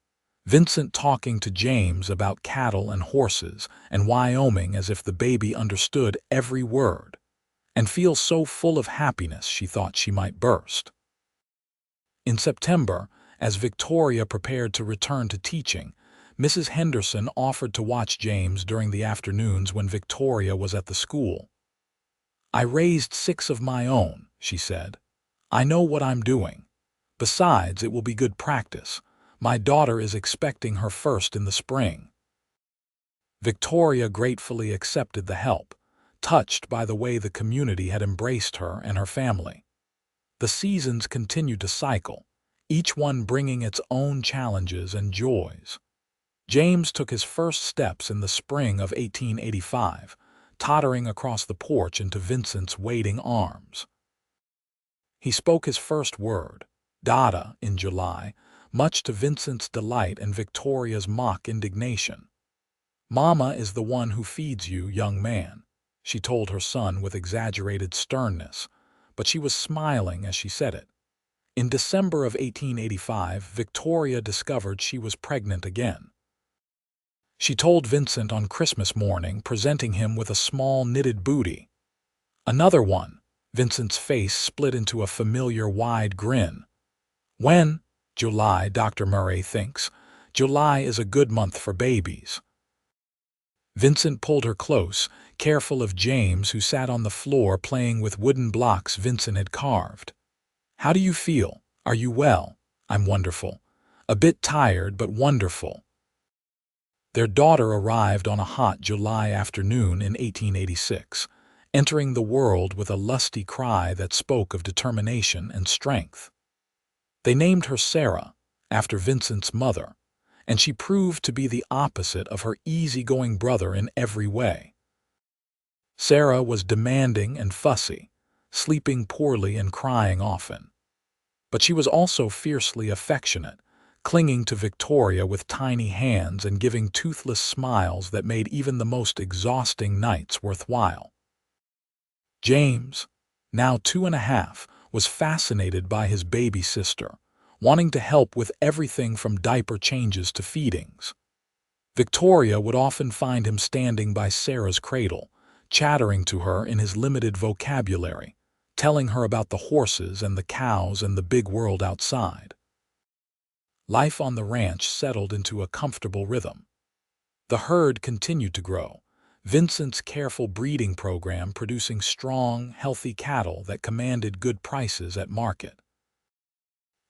Vincent talking to James about cattle and horses and Wyoming as if the baby understood every word, and feel so full of happiness she thought she might burst. In September, as Victoria prepared to return to teaching, Mrs. Henderson offered to watch James during the afternoons when Victoria was at the school. "I raised 6 of my own," she said. "I know what I'm doing. Besides, it will be good practice. My daughter is expecting her first in the spring." Victoria gratefully accepted the help, touched by the way the community had embraced her and her family. The seasons continued to cycle, each one bringing its own challenges and joys. James took his first steps in the spring of 1885, tottering across the porch into Vincent's waiting arms. He spoke his first word, "Dada," in July, much to Vincent's delight and Victoria's mock indignation. "Mama is the one who feeds you, young man," she told her son with exaggerated sternness, but she was smiling as she said it. In December of 1885, Victoria discovered she was pregnant again. She told Vincent on Christmas morning, presenting him with a small knitted booty. "Another one." Vincent's face split into a familiar wide grin. "When?" "July, Dr. Murray thinks. July is a good month for babies." Vincent pulled her close, careful of James, who sat on the floor playing with wooden blocks Vincent had carved. "How do you feel? Are you well?" "I'm wonderful. A bit tired, but wonderful." Their daughter arrived on a hot July afternoon in 1886, entering the world with a lusty cry that spoke of determination and strength. They named her Sarah, after Vincent's mother, and she proved to be the opposite of her easygoing brother in every way. Sarah was demanding and fussy, sleeping poorly and crying often. But she was also fiercely affectionate, clinging to Victoria with tiny hands and giving toothless smiles that made even the most exhausting nights worthwhile. James, now 2.5, was fascinated by his baby sister, wanting to help with everything from diaper changes to feedings. Victoria would often find him standing by Sarah's cradle, chattering to her in his limited vocabulary, telling her about the horses and the cows and the big world outside. Life on the ranch settled into a comfortable rhythm. The herd continued to grow, Vincent's careful breeding program producing strong, healthy cattle that commanded good prices at market.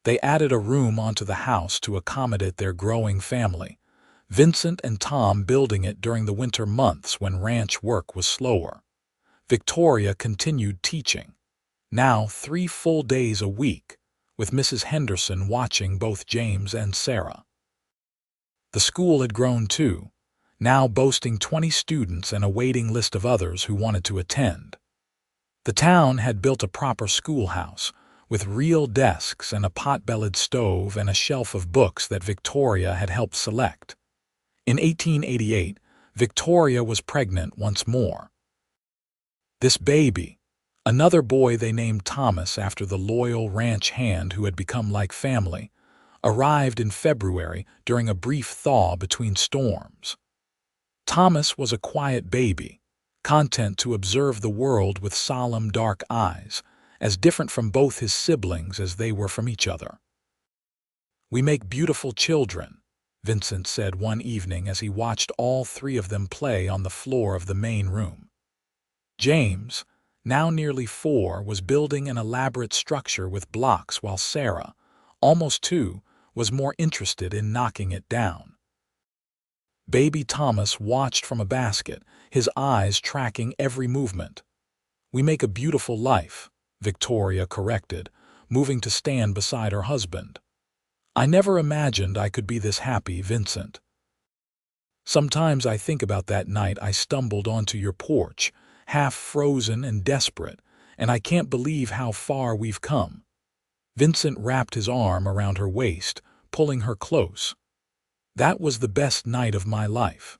They added a room onto the house to accommodate their growing family, Vincent and Tom building it during the winter months when ranch work was slower. Victoria continued teaching, now 3 full days a week, with Mrs. Henderson watching both James and Sarah. The school had grown too, now boasting 20 students and a waiting list of others who wanted to attend. The town had built a proper schoolhouse, with real desks and a pot-bellied stove and a shelf of books that Victoria had helped select. In 1888, Victoria was pregnant once more. This baby, another boy they named Thomas after the loyal ranch hand who had become like family, arrived in February during a brief thaw between storms. Thomas was a quiet baby, content to observe the world with solemn dark eyes, as different from both his siblings as they were from each other. "We make beautiful children," Vincent said one evening as he watched all three of them play on the floor of the main room. James, now nearly 4, was building an elaborate structure with blocks while Sarah, almost 2, was more interested in knocking it down. Baby Thomas watched from a basket, his eyes tracking every movement. "We make a beautiful life," Victoria corrected, moving to stand beside her husband. "I never imagined I could be this happy, Vincent. Sometimes I think about that night I stumbled onto your porch, half frozen and desperate, and I can't believe how far we've come." Vincent wrapped his arm around her waist, pulling her close. "That was the best night of my life.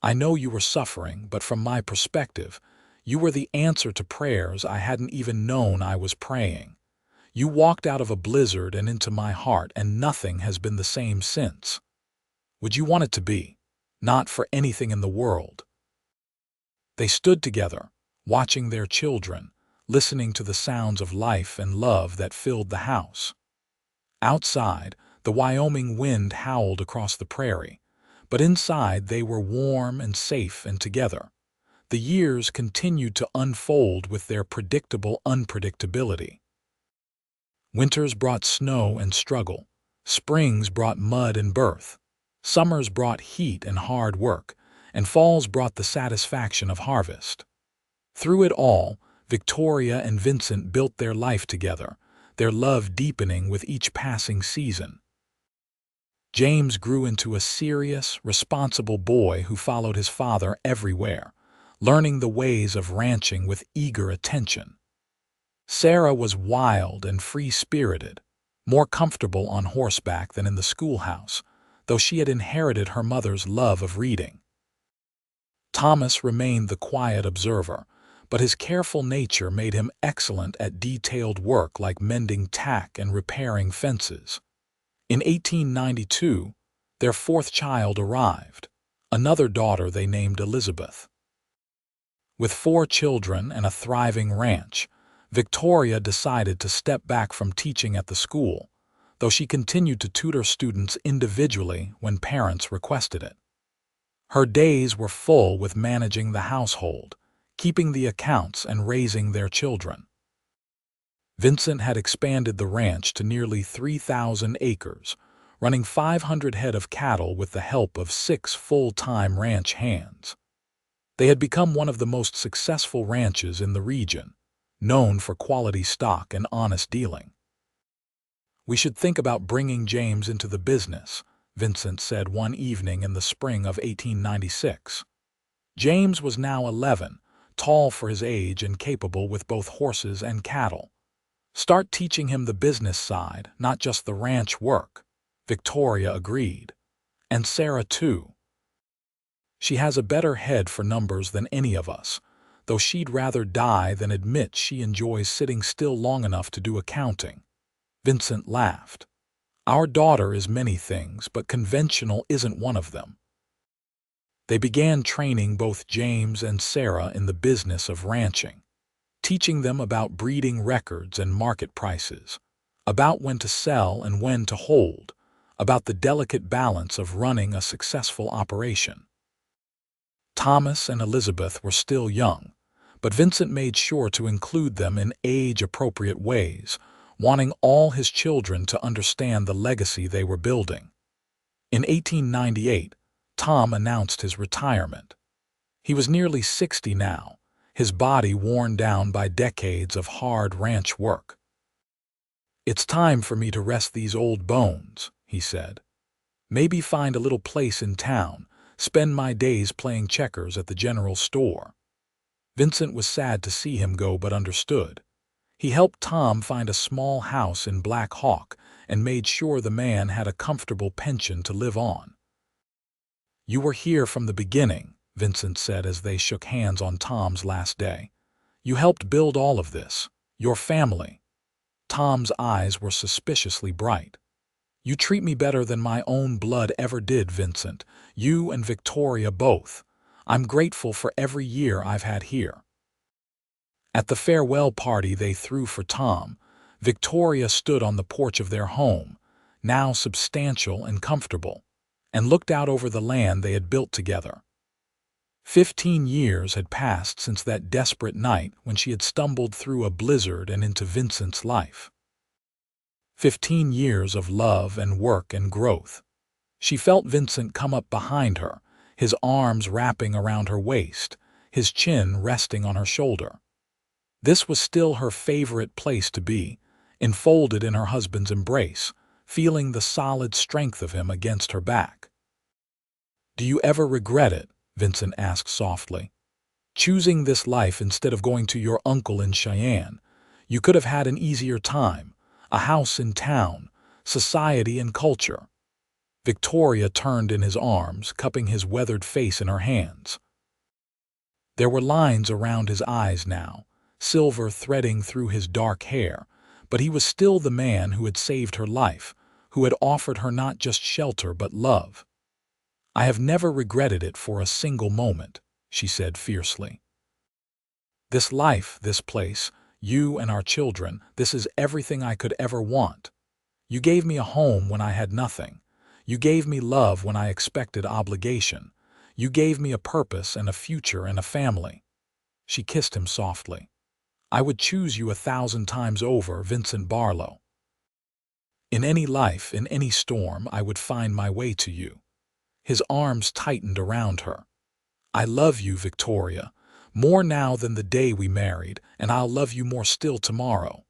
I know you were suffering, but from my perspective, you were the answer to prayers I hadn't even known I was praying. You walked out of a blizzard and into my heart, and nothing has been the same since. Would you want it to be? Not for anything in the world." They stood together, watching their children, listening to the sounds of life and love that filled the house. Outside, the Wyoming wind howled across the prairie, but inside they were warm and safe and together. The years continued to unfold with their predictable unpredictability. Winters brought snow and struggle. Springs brought mud and birth. Summers brought heat and hard work, and falls brought the satisfaction of harvest. Through it all, Victoria and Vincent built their life together, their love deepening with each passing season. James grew into a serious, responsible boy who followed his father everywhere, learning the ways of ranching with eager attention. Sarah was wild and free-spirited, more comfortable on horseback than in the schoolhouse, though she had inherited her mother's love of reading. Thomas remained the quiet observer, but his careful nature made him excellent at detailed work like mending tack and repairing fences. In 1892, their 4th child arrived, another daughter they named Elizabeth. With 4 children and a thriving ranch, Victoria decided to step back from teaching at the school, though she continued to tutor students individually when parents requested it. Her days were full with managing the household, keeping the accounts and raising their children. Vincent had expanded the ranch to nearly 3,000 acres, running 500 head of cattle with the help of 6 full-time ranch hands. They had become one of the most successful ranches in the region, known for quality stock and honest dealing. "We should think about bringing James into the business," Vincent said one evening in the spring of 1896. James was now 11, tall for his age and capable with both horses and cattle. "Start teaching him the business side, not just the ranch work," Victoria agreed. "And Sarah, too. She has a better head for numbers than any of us, though she'd rather die than admit she enjoys sitting still long enough to do accounting." Vincent laughed. "Our daughter is many things, but conventional isn't one of them." They began training both James and Sarah in the business of ranching, teaching them about breeding records and market prices, about when to sell and when to hold, about the delicate balance of running a successful operation. Thomas and Elizabeth were still young, but Vincent made sure to include them in age-appropriate ways, wanting all his children to understand the legacy they were building. In 1898, Tom announced his retirement. He was nearly 60 now, his body worn down by decades of hard ranch work. "It's time for me to rest these old bones," he said. "Maybe find a little place in town, spend my days playing checkers at the general store." Vincent was sad to see him go but understood. He helped Tom find a small house in Black Hawk and made sure the man had a comfortable pension to live on. "You were here from the beginning," Vincent said as they shook hands on Tom's last day. "You helped build all of this. Your family." Tom's eyes were suspiciously bright. "You treat me better than my own blood ever did, Vincent. You and Victoria both. I'm grateful for every year I've had here." At the farewell party they threw for Tom, Victoria stood on the porch of their home, now substantial and comfortable, and looked out over the land they had built together. 15 years had passed since that desperate night when she had stumbled through a blizzard and into Vincent's life. 15 years of love and work and growth. She felt Vincent come up behind her, his arms wrapping around her waist, his chin resting on her shoulder. This was still her favorite place to be, enfolded in her husband's embrace, feeling the solid strength of him against her back. "Do you ever regret it?" Vincent asked softly. "Choosing this life instead of going to your uncle in Cheyenne. You could have had an easier time, a house in town, society and culture." Victoria turned in his arms, cupping his weathered face in her hands. There were lines around his eyes now, silver threading through his dark hair, but he was still the man who had saved her life, who had offered her not just shelter but love. "I have never regretted it for a single moment," she said fiercely. "This life, this place, you and our children, this is everything I could ever want. You gave me a home when I had nothing. You gave me love when I expected obligation. You gave me a purpose and a future and a family." She kissed him softly. "I would choose you 1,000 times over, Vincent Barlow. In any life, in any storm, I would find my way to you." His arms tightened around her. "I love you, Victoria, more now than the day we married, and I'll love you more still tomorrow."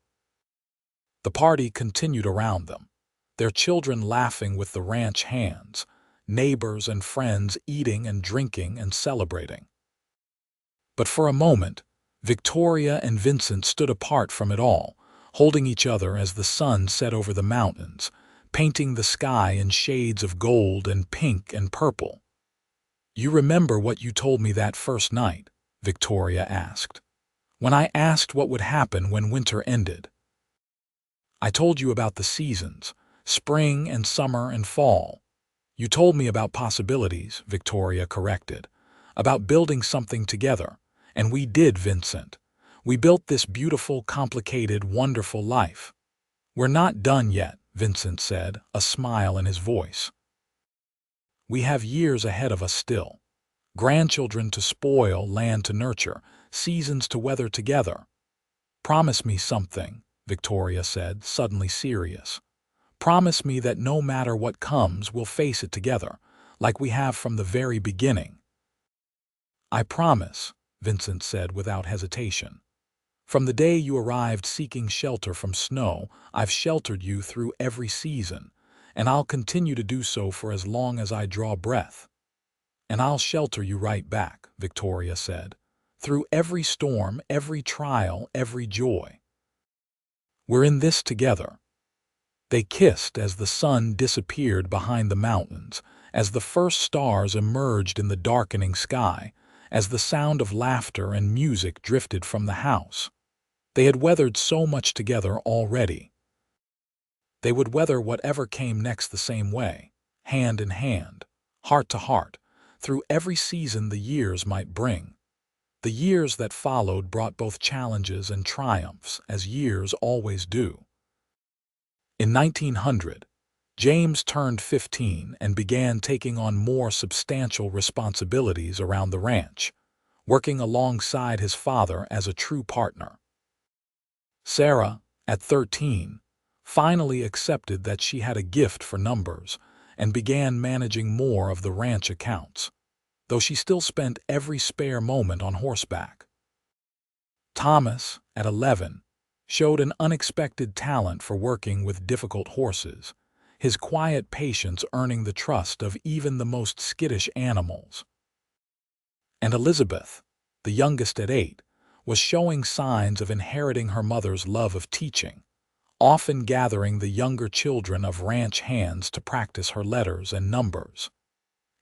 The party continued around them, their children laughing with the ranch hands, neighbors and friends eating and drinking and celebrating. But for a moment, Victoria and Vincent stood apart from it all, holding each other as the sun set over the mountains, painting the sky in shades of gold and pink and purple. "You remember what you told me that first night?" Victoria asked. "When I asked what would happen when winter ended. I told you about the seasons, spring and summer and fall. You told me about possibilities," Victoria corrected, "about building something together. And we did, Vincent. We built this beautiful, complicated, wonderful life." "We're not done yet," Vincent said, a smile in his voice. "We have years ahead of us still. Grandchildren to spoil, land to nurture, seasons to weather together." "Promise me something," Victoria said, suddenly serious. "Promise me that no matter what comes, we'll face it together, like we have from the very beginning." "I promise," Vincent said without hesitation. "From the day you arrived seeking shelter from snow, I've sheltered you through every season, and I'll continue to do so for as long as I draw breath." "And I'll shelter you right back," Victoria said, "through every storm, every trial, every joy. We're in this together." They kissed as the sun disappeared behind the mountains, as the first stars emerged in the darkening sky, as the sound of laughter and music drifted from the house. They had weathered so much together already. They would weather whatever came next the same way, hand in hand, heart to heart, through every season the years might bring. The years that followed brought both challenges and triumphs, as years always do. In 1900, James turned 15 and began taking on more substantial responsibilities around the ranch, working alongside his father as a true partner. Sarah, at 13, finally accepted that she had a gift for numbers and began managing more of the ranch accounts, though she still spent every spare moment on horseback. Thomas, at 11, showed an unexpected talent for working with difficult horses, his quiet patience earning the trust of even the most skittish animals. And Elizabeth, the youngest at 8, was showing signs of inheriting her mother's love of teaching, often gathering the younger children of ranch hands to practice her letters and numbers.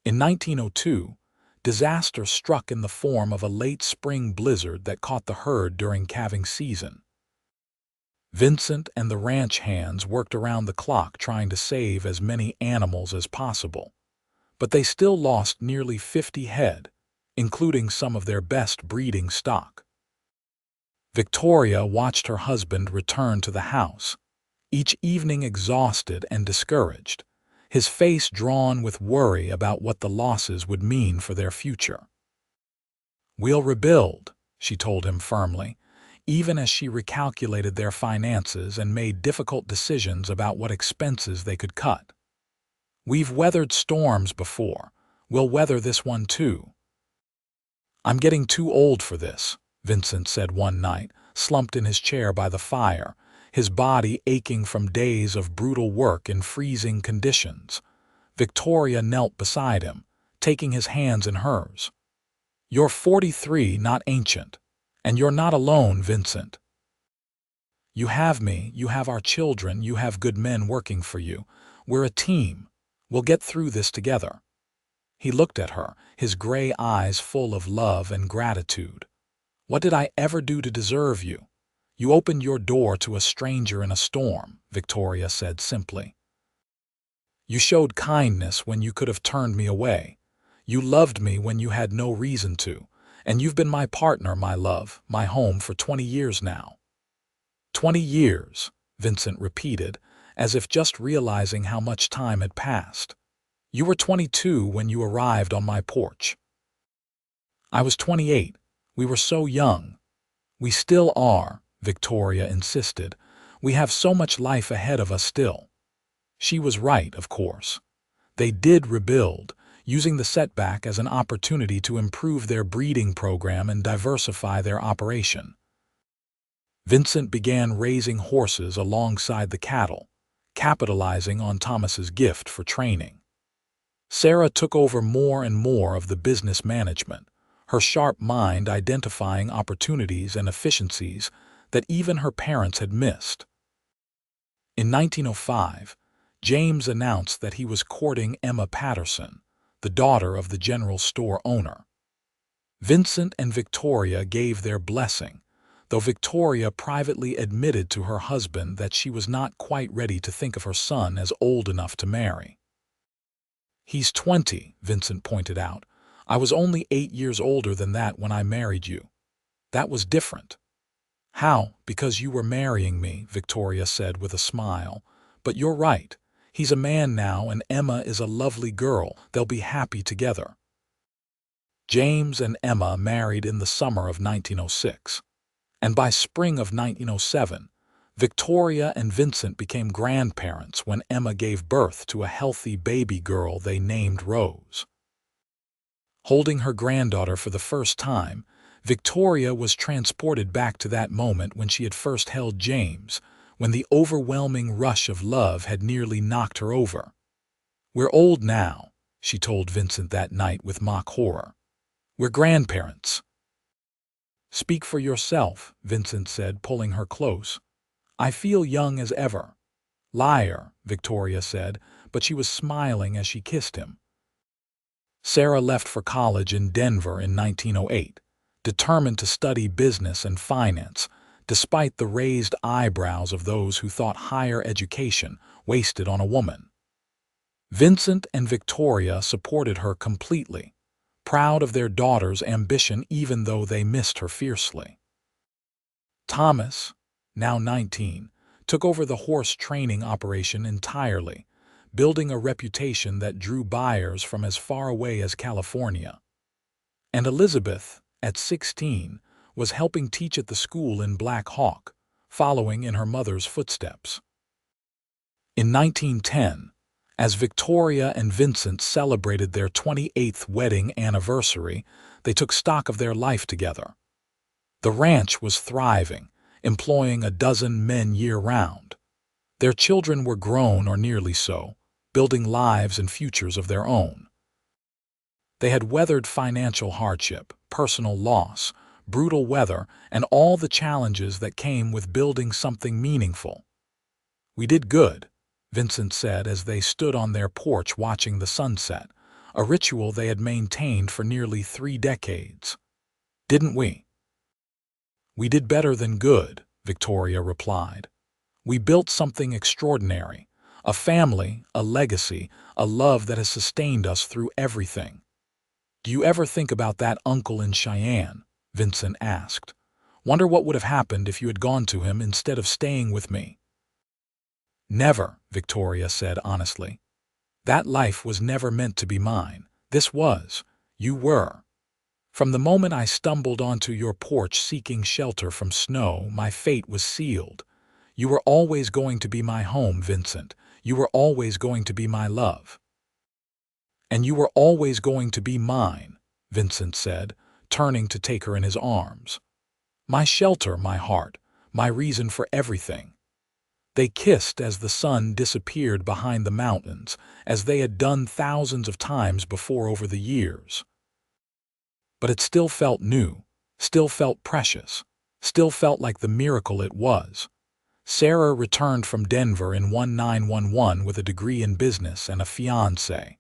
In 1902, disaster struck in the form of a late spring blizzard that caught the herd during calving season. Vincent and the ranch hands worked around the clock trying to save as many animals as possible, but they still lost nearly 50 head, including some of their best breeding stock. Victoria watched her husband return to the house, each evening exhausted and discouraged, his face drawn with worry about what the losses would mean for their future. "We'll rebuild," she told him firmly, even as she recalculated their finances and made difficult decisions about what expenses they could cut. "We've weathered storms before. We'll weather this one too." "I'm getting too old for this," Vincent said one night, slumped in his chair by the fire, his body aching from days of brutal work in freezing conditions. Victoria knelt beside him, taking his hands in hers. "You're 43, not ancient. And you're not alone, Vincent. You have me, you have our children, you have good men working for you. We're a team. We'll get through this together." He looked at her, his gray eyes full of love and gratitude. "What did I ever do to deserve you? You opened your door to a stranger in a storm," Victoria said simply. "You showed kindness when you could have turned me away. You loved me when you had no reason to. And you've been my partner, my love, my home for 20 years now." 20 years, Vincent repeated, as if just realizing how much time had passed. "You were 22 when you arrived on my porch." "I was 28. We were so young." "We still are," Victoria insisted. "We have so much life ahead of us still." She was right, of course. They did rebuild, using the setback as an opportunity to improve their breeding program and diversify their operation. Vincent began raising horses alongside the cattle, capitalizing on Thomas's gift for training. Sarah took over more and more of the business management, her sharp mind identifying opportunities and efficiencies that even her parents had missed. In 1905, James announced that he was courting Emma Patterson, the daughter of the general store owner. Vincent and Victoria gave their blessing, though Victoria privately admitted to her husband that she was not quite ready to think of her son as old enough to marry. "He's 20, Vincent pointed out. "I was only 8 years older than that when I married you. That was different." "How? Because you were marrying me," Victoria said with a smile. "But you're right. He's a man now, and Emma is a lovely girl. They'll be happy together." James and Emma married in the summer of 1906, and by spring of 1907, Victoria and Vincent became grandparents when Emma gave birth to a healthy baby girl they named Rose. Holding her granddaughter for the first time, Victoria was transported back to that moment when she had first held James, when the overwhelming rush of love had nearly knocked her over. "We're old now," she told Vincent that night with mock horror. "We're grandparents." "Speak for yourself," Vincent said, pulling her close. "I feel young as ever." "Liar," Victoria said, but she was smiling as she kissed him. Sarah left for college in Denver in 1908, determined to study business and finance, despite the raised eyebrows of those who thought higher education wasted on a woman. Vincent and Victoria supported her completely, proud of their daughter's ambition even though they missed her fiercely. Thomas, now 19, took over the horse training operation entirely, building a reputation that drew buyers from as far away as California. And Elizabeth, at 16, was helping teach at the school in Black Hawk, following in her mother's footsteps. In 1910, as Victoria and Vincent celebrated their 28th wedding anniversary, they took stock of their life together. The ranch was thriving, employing a dozen men year-round. Their children were grown or nearly so, building lives and futures of their own. They had weathered financial hardship, personal loss, brutal weather, and all the challenges that came with building something meaningful. "We did good," Vincent said as they stood on their porch watching the sunset, a ritual they had maintained for nearly 3 decades. "Didn't we?" "We did better than good," Victoria replied. "We built something extraordinary, a family, a legacy, a love that has sustained us through everything." "Do you ever think about that uncle in Cheyenne?" Vincent asked. "Wonder what would have happened if you had gone to him instead of staying with me?" "Never," Victoria said honestly. "That life was never meant to be mine. This was. You were. From the moment I stumbled onto your porch seeking shelter from snow, my fate was sealed. You were always going to be my home, Vincent. You were always going to be my love." "And you were always going to be mine," Vincent said, turning to take her in his arms. "My shelter, my heart, my reason for everything." They kissed as the sun disappeared behind the mountains, as they had done thousands of times before over the years. But it still felt new, still felt precious, still felt like the miracle it was. Sarah returned from Denver in 1911 with a degree in business and a fiancé,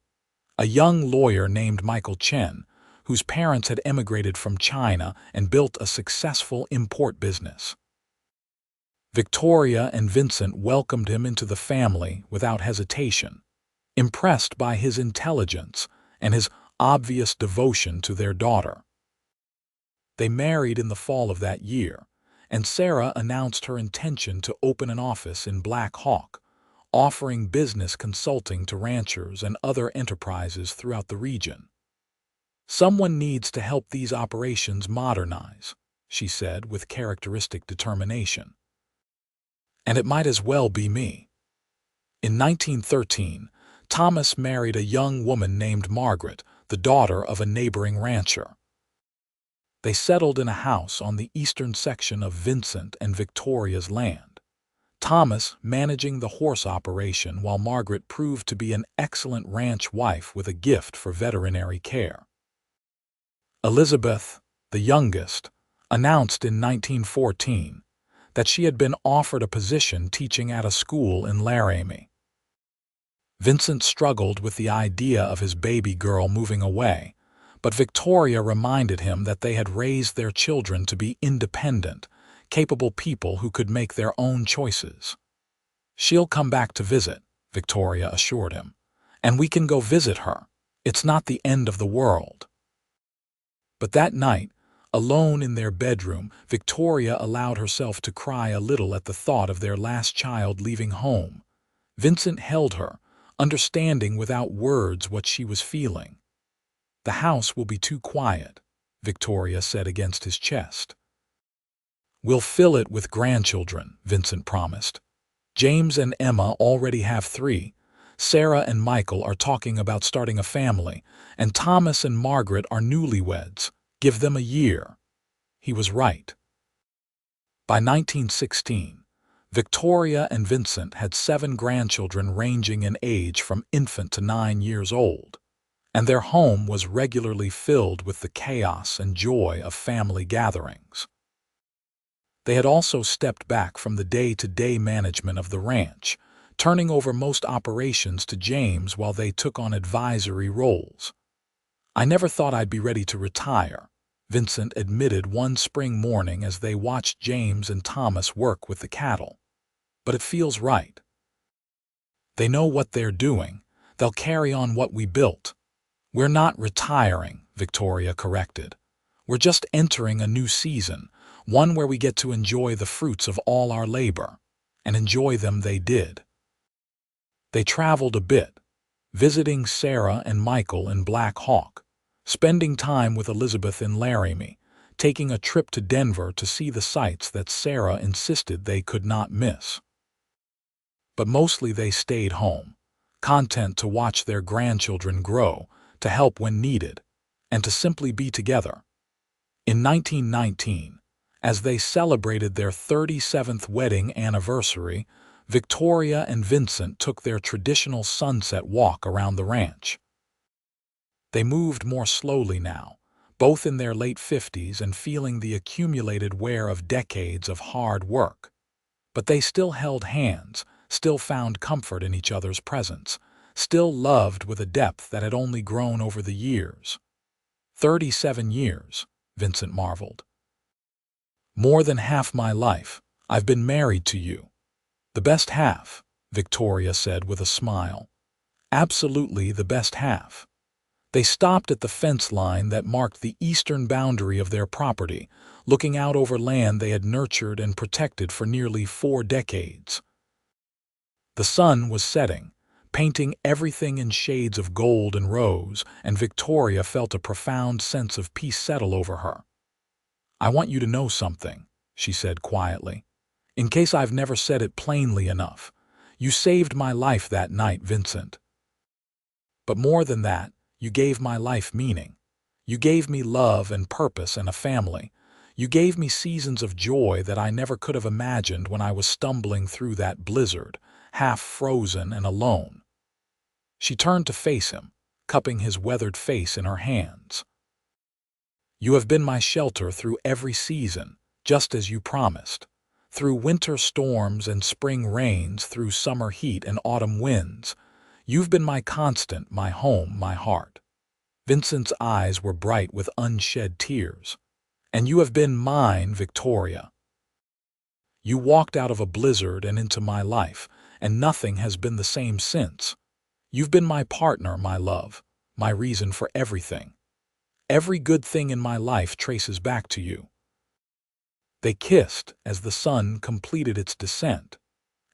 a young lawyer named Michael Chen, whose parents had emigrated from China and built a successful import business. Victoria and Vincent welcomed him into the family without hesitation, impressed by his intelligence and his obvious devotion to their daughter. They married in the fall of that year, and Sarah announced her intention to open an office in Black Hawk, offering business consulting to ranchers and other enterprises throughout the region. "Someone needs to help these operations modernize," she said with characteristic determination. "And it might as well be me." In 1913, Thomas married a young woman named Margaret, the daughter of a neighboring rancher. They settled in a house on the eastern section of Vincent and Victoria's land, Thomas managing the horse operation while Margaret proved to be an excellent ranch wife with a gift for veterinary care. Elizabeth, the youngest, announced in 1914 that she had been offered a position teaching at a school in Laramie. Vincent struggled with the idea of his baby girl moving away, but Victoria reminded him that they had raised their children to be independent, capable people who could make their own choices. "She'll come back to visit," Victoria assured him, "and we can go visit her. It's not the end of the world." But that night, alone in their bedroom, Victoria allowed herself to cry a little at the thought of their last child leaving home. Vincent held her, understanding without words what she was feeling. "The house will be too quiet," Victoria said against his chest. "We'll fill it with grandchildren," Vincent promised. "James and Emma already have 3. Sarah and Michael are talking about starting a family, and Thomas and Margaret are newlyweds. Give them a year." He was right. By 1916, Victoria and Vincent had 7 grandchildren ranging in age from infant to 9 years old, and their home was regularly filled with the chaos and joy of family gatherings. They had also stepped back from the day-to-day management of the ranch, turning over most operations to James while they took on advisory roles. "I never thought I'd be ready to retire," Vincent admitted one spring morning as they watched James and Thomas work with the cattle. "But it feels right. They know what they're doing. They'll carry on what we built." "We're not retiring," Victoria corrected. "We're just entering a new season, one where we get to enjoy the fruits of all our labor." And enjoy them they did. They traveled a bit, visiting Sarah and Michael in Black Hawk, spending time with Elizabeth in Laramie, taking a trip to Denver to see the sights that Sarah insisted they could not miss. But mostly they stayed home, content to watch their grandchildren grow, to help when needed, and to simply be together. In 1919, As they celebrated their 37th wedding anniversary, Victoria and Vincent took their traditional sunset walk around the ranch. They moved more slowly now, both in their late 50s and feeling the accumulated wear of decades of hard work. But they still held hands, still found comfort in each other's presence, still loved with a depth that had only grown over the years. 37 years, Vincent marveled. More than half my life, I've been married to you. The best half, Victoria said with a smile. Absolutely the best half. They stopped at the fence line that marked the eastern boundary of their property, looking out over land they had nurtured and protected for nearly 4 decades. The sun was setting, painting everything in shades of gold and rose, and Victoria felt a profound sense of peace settle over her. I want you to know something, she said quietly. In case I've never said it plainly enough. You saved my life that night, Vincent. But more than that, you gave my life meaning. You gave me love and purpose and a family. You gave me seasons of joy that I never could have imagined when I was stumbling through that blizzard, half frozen and alone. She turned to face him, cupping his weathered face in her hands. You have been my shelter through every season, just as you promised. Through winter storms and spring rains, through summer heat and autumn winds. You've been my constant, my home, my heart. Vincent's eyes were bright with unshed tears. And you have been mine, Victoria. You walked out of a blizzard and into my life, and nothing has been the same since. You've been my partner, my love, my reason for everything. Every good thing in my life traces back to you. They kissed as the sun completed its descent,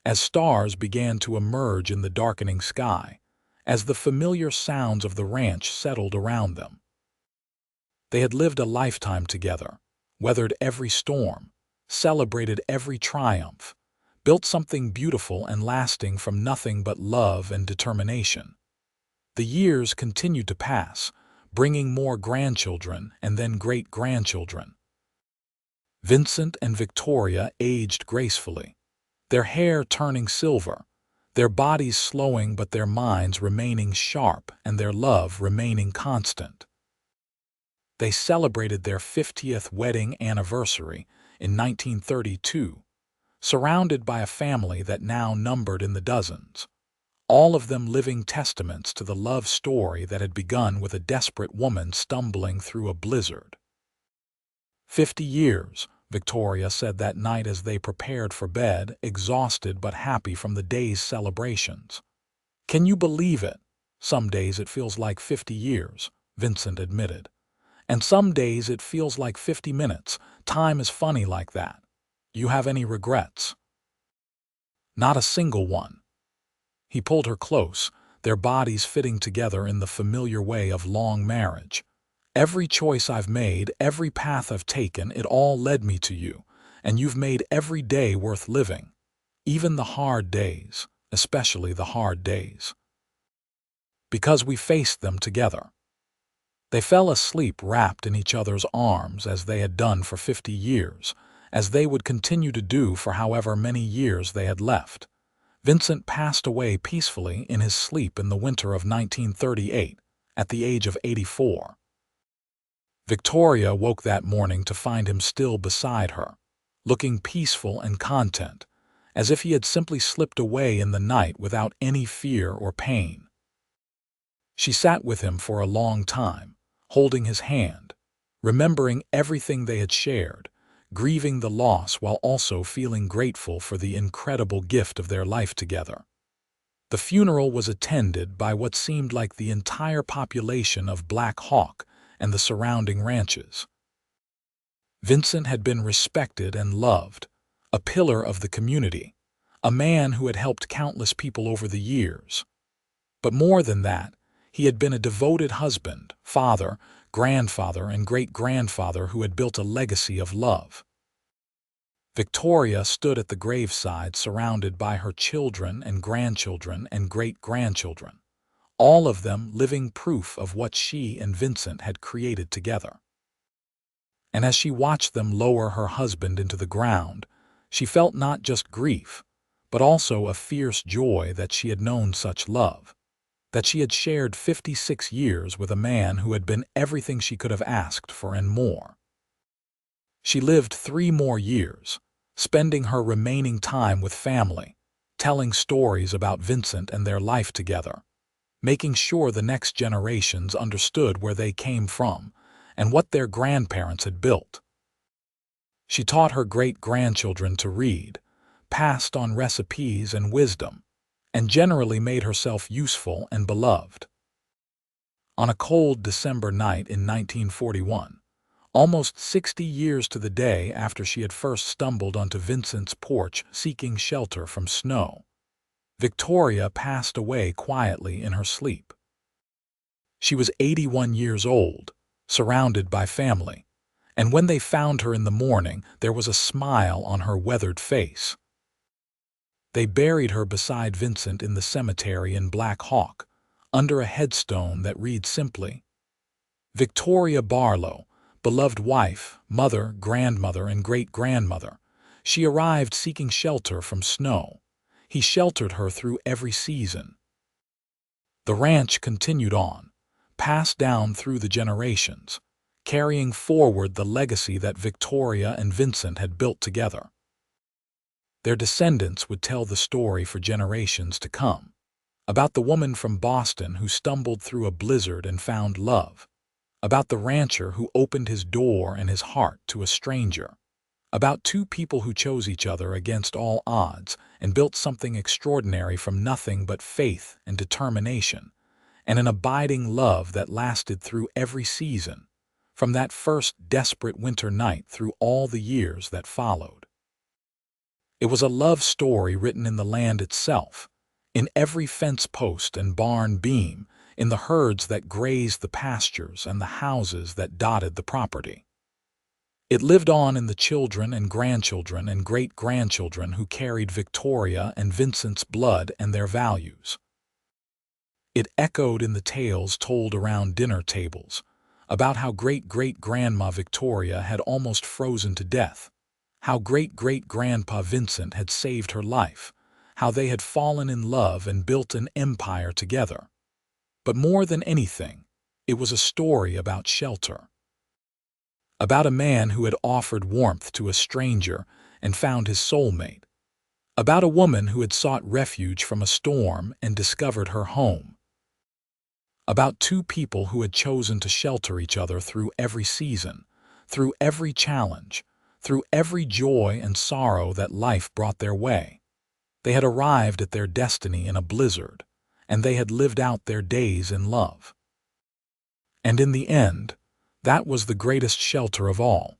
as stars began to emerge in the darkening sky, as the familiar sounds of the ranch settled around them. They had lived a lifetime together, weathered every storm, celebrated every triumph, built something beautiful and lasting from nothing but love and determination. The years continued to pass, bringing more grandchildren and then great-grandchildren. Vincent and Victoria aged gracefully, their hair turning silver, their bodies slowing but their minds remaining sharp and their love remaining constant. They celebrated their 50th wedding anniversary in 1932, surrounded by a family that now numbered in the dozens, all of them living testaments to the love story that had begun with a desperate woman stumbling through a blizzard. 50 years, Victoria said that night as they prepared for bed, exhausted but happy from the day's celebrations. Can you believe it? Some days it feels like 50 years, Vincent admitted. And some days it feels like 50 minutes. Time is funny like that. You have any regrets? Not a single one. He pulled her close, their bodies fitting together in the familiar way of long marriage. Every choice I've made, every path I've taken, it all led me to you, and you've made every day worth living, even the hard days, especially the hard days. Because we faced them together. They fell asleep wrapped in each other's arms as they had done for 50 years, as they would continue to do for however many years they had left. Vincent passed away peacefully in his sleep in the winter of 1938, at the age of 84. Victoria woke that morning to find him still beside her, looking peaceful and content, as if he had simply slipped away in the night without any fear or pain. She sat with him for a long time, holding his hand, remembering everything they had shared, grieving the loss while also feeling grateful for the incredible gift of their life together. The funeral was attended by what seemed like the entire population of Black Hawk and the surrounding ranches. Vincent had been respected and loved, a pillar of the community, a man who had helped countless people over the years. But more than that, he had been a devoted husband, father, grandfather, and great-grandfather who had built a legacy of love. Victoria stood at the graveside surrounded by her children and grandchildren and great-grandchildren, all of them living proof of what she and Vincent had created together. and as she watched them lower her husband into the ground, she felt not just grief, but also a fierce joy that she had known such love, that she had shared 56 years with a man who had been everything she could have asked for and more. She lived 3 more years, spending her remaining time with family, telling stories about Vincent and their life together, making sure the next generations understood where they came from and what their grandparents had built. She taught her great-grandchildren to read, passed on recipes and wisdom, and generally made herself useful and beloved. On a cold December night in 1941, almost 60 years to the day after she had first stumbled onto Vincent's porch seeking shelter from snow, Victoria passed away quietly in her sleep. She was 81 years old, surrounded by family, and when they found her in the morning, there was a smile on her weathered face. They buried her beside Vincent in the cemetery in Black Hawk, under a headstone that read simply, Victoria Barlow, beloved wife, mother, grandmother, and great-grandmother. She arrived seeking shelter from snow. He sheltered her through every season. The ranch continued on, passed down through the generations, carrying forward the legacy that Victoria and Vincent had built together. Their descendants would tell the story for generations to come, about the woman from Boston who stumbled through a blizzard and found love, about the rancher who opened his door and his heart to a stranger, about 2 people who chose each other against all odds and built something extraordinary from nothing but faith and determination, and an abiding love that lasted through every season, from that first desperate winter night through all the years that followed. It was a love story written in the land itself, in every fence post and barn beam, in the herds that grazed the pastures and the houses that dotted the property. It lived on in the children and grandchildren and great-grandchildren who carried Victoria and Vincent's blood and their values. It echoed in the tales told around dinner tables, about how great-great-grandma Victoria had almost frozen to death, how great-great-grandpa Vincent had saved her life, how they had fallen in love and built an empire together. But more than anything, it was a story about shelter. About a man who had offered warmth to a stranger and found his soulmate. About a woman who had sought refuge from a storm and discovered her home. About 2 people who had chosen to shelter each other through every season, through every challenge, through every joy and sorrow that life brought their way. They had arrived at their destiny in a blizzard, and they had lived out their days in love. And in the end, that was the greatest shelter of all.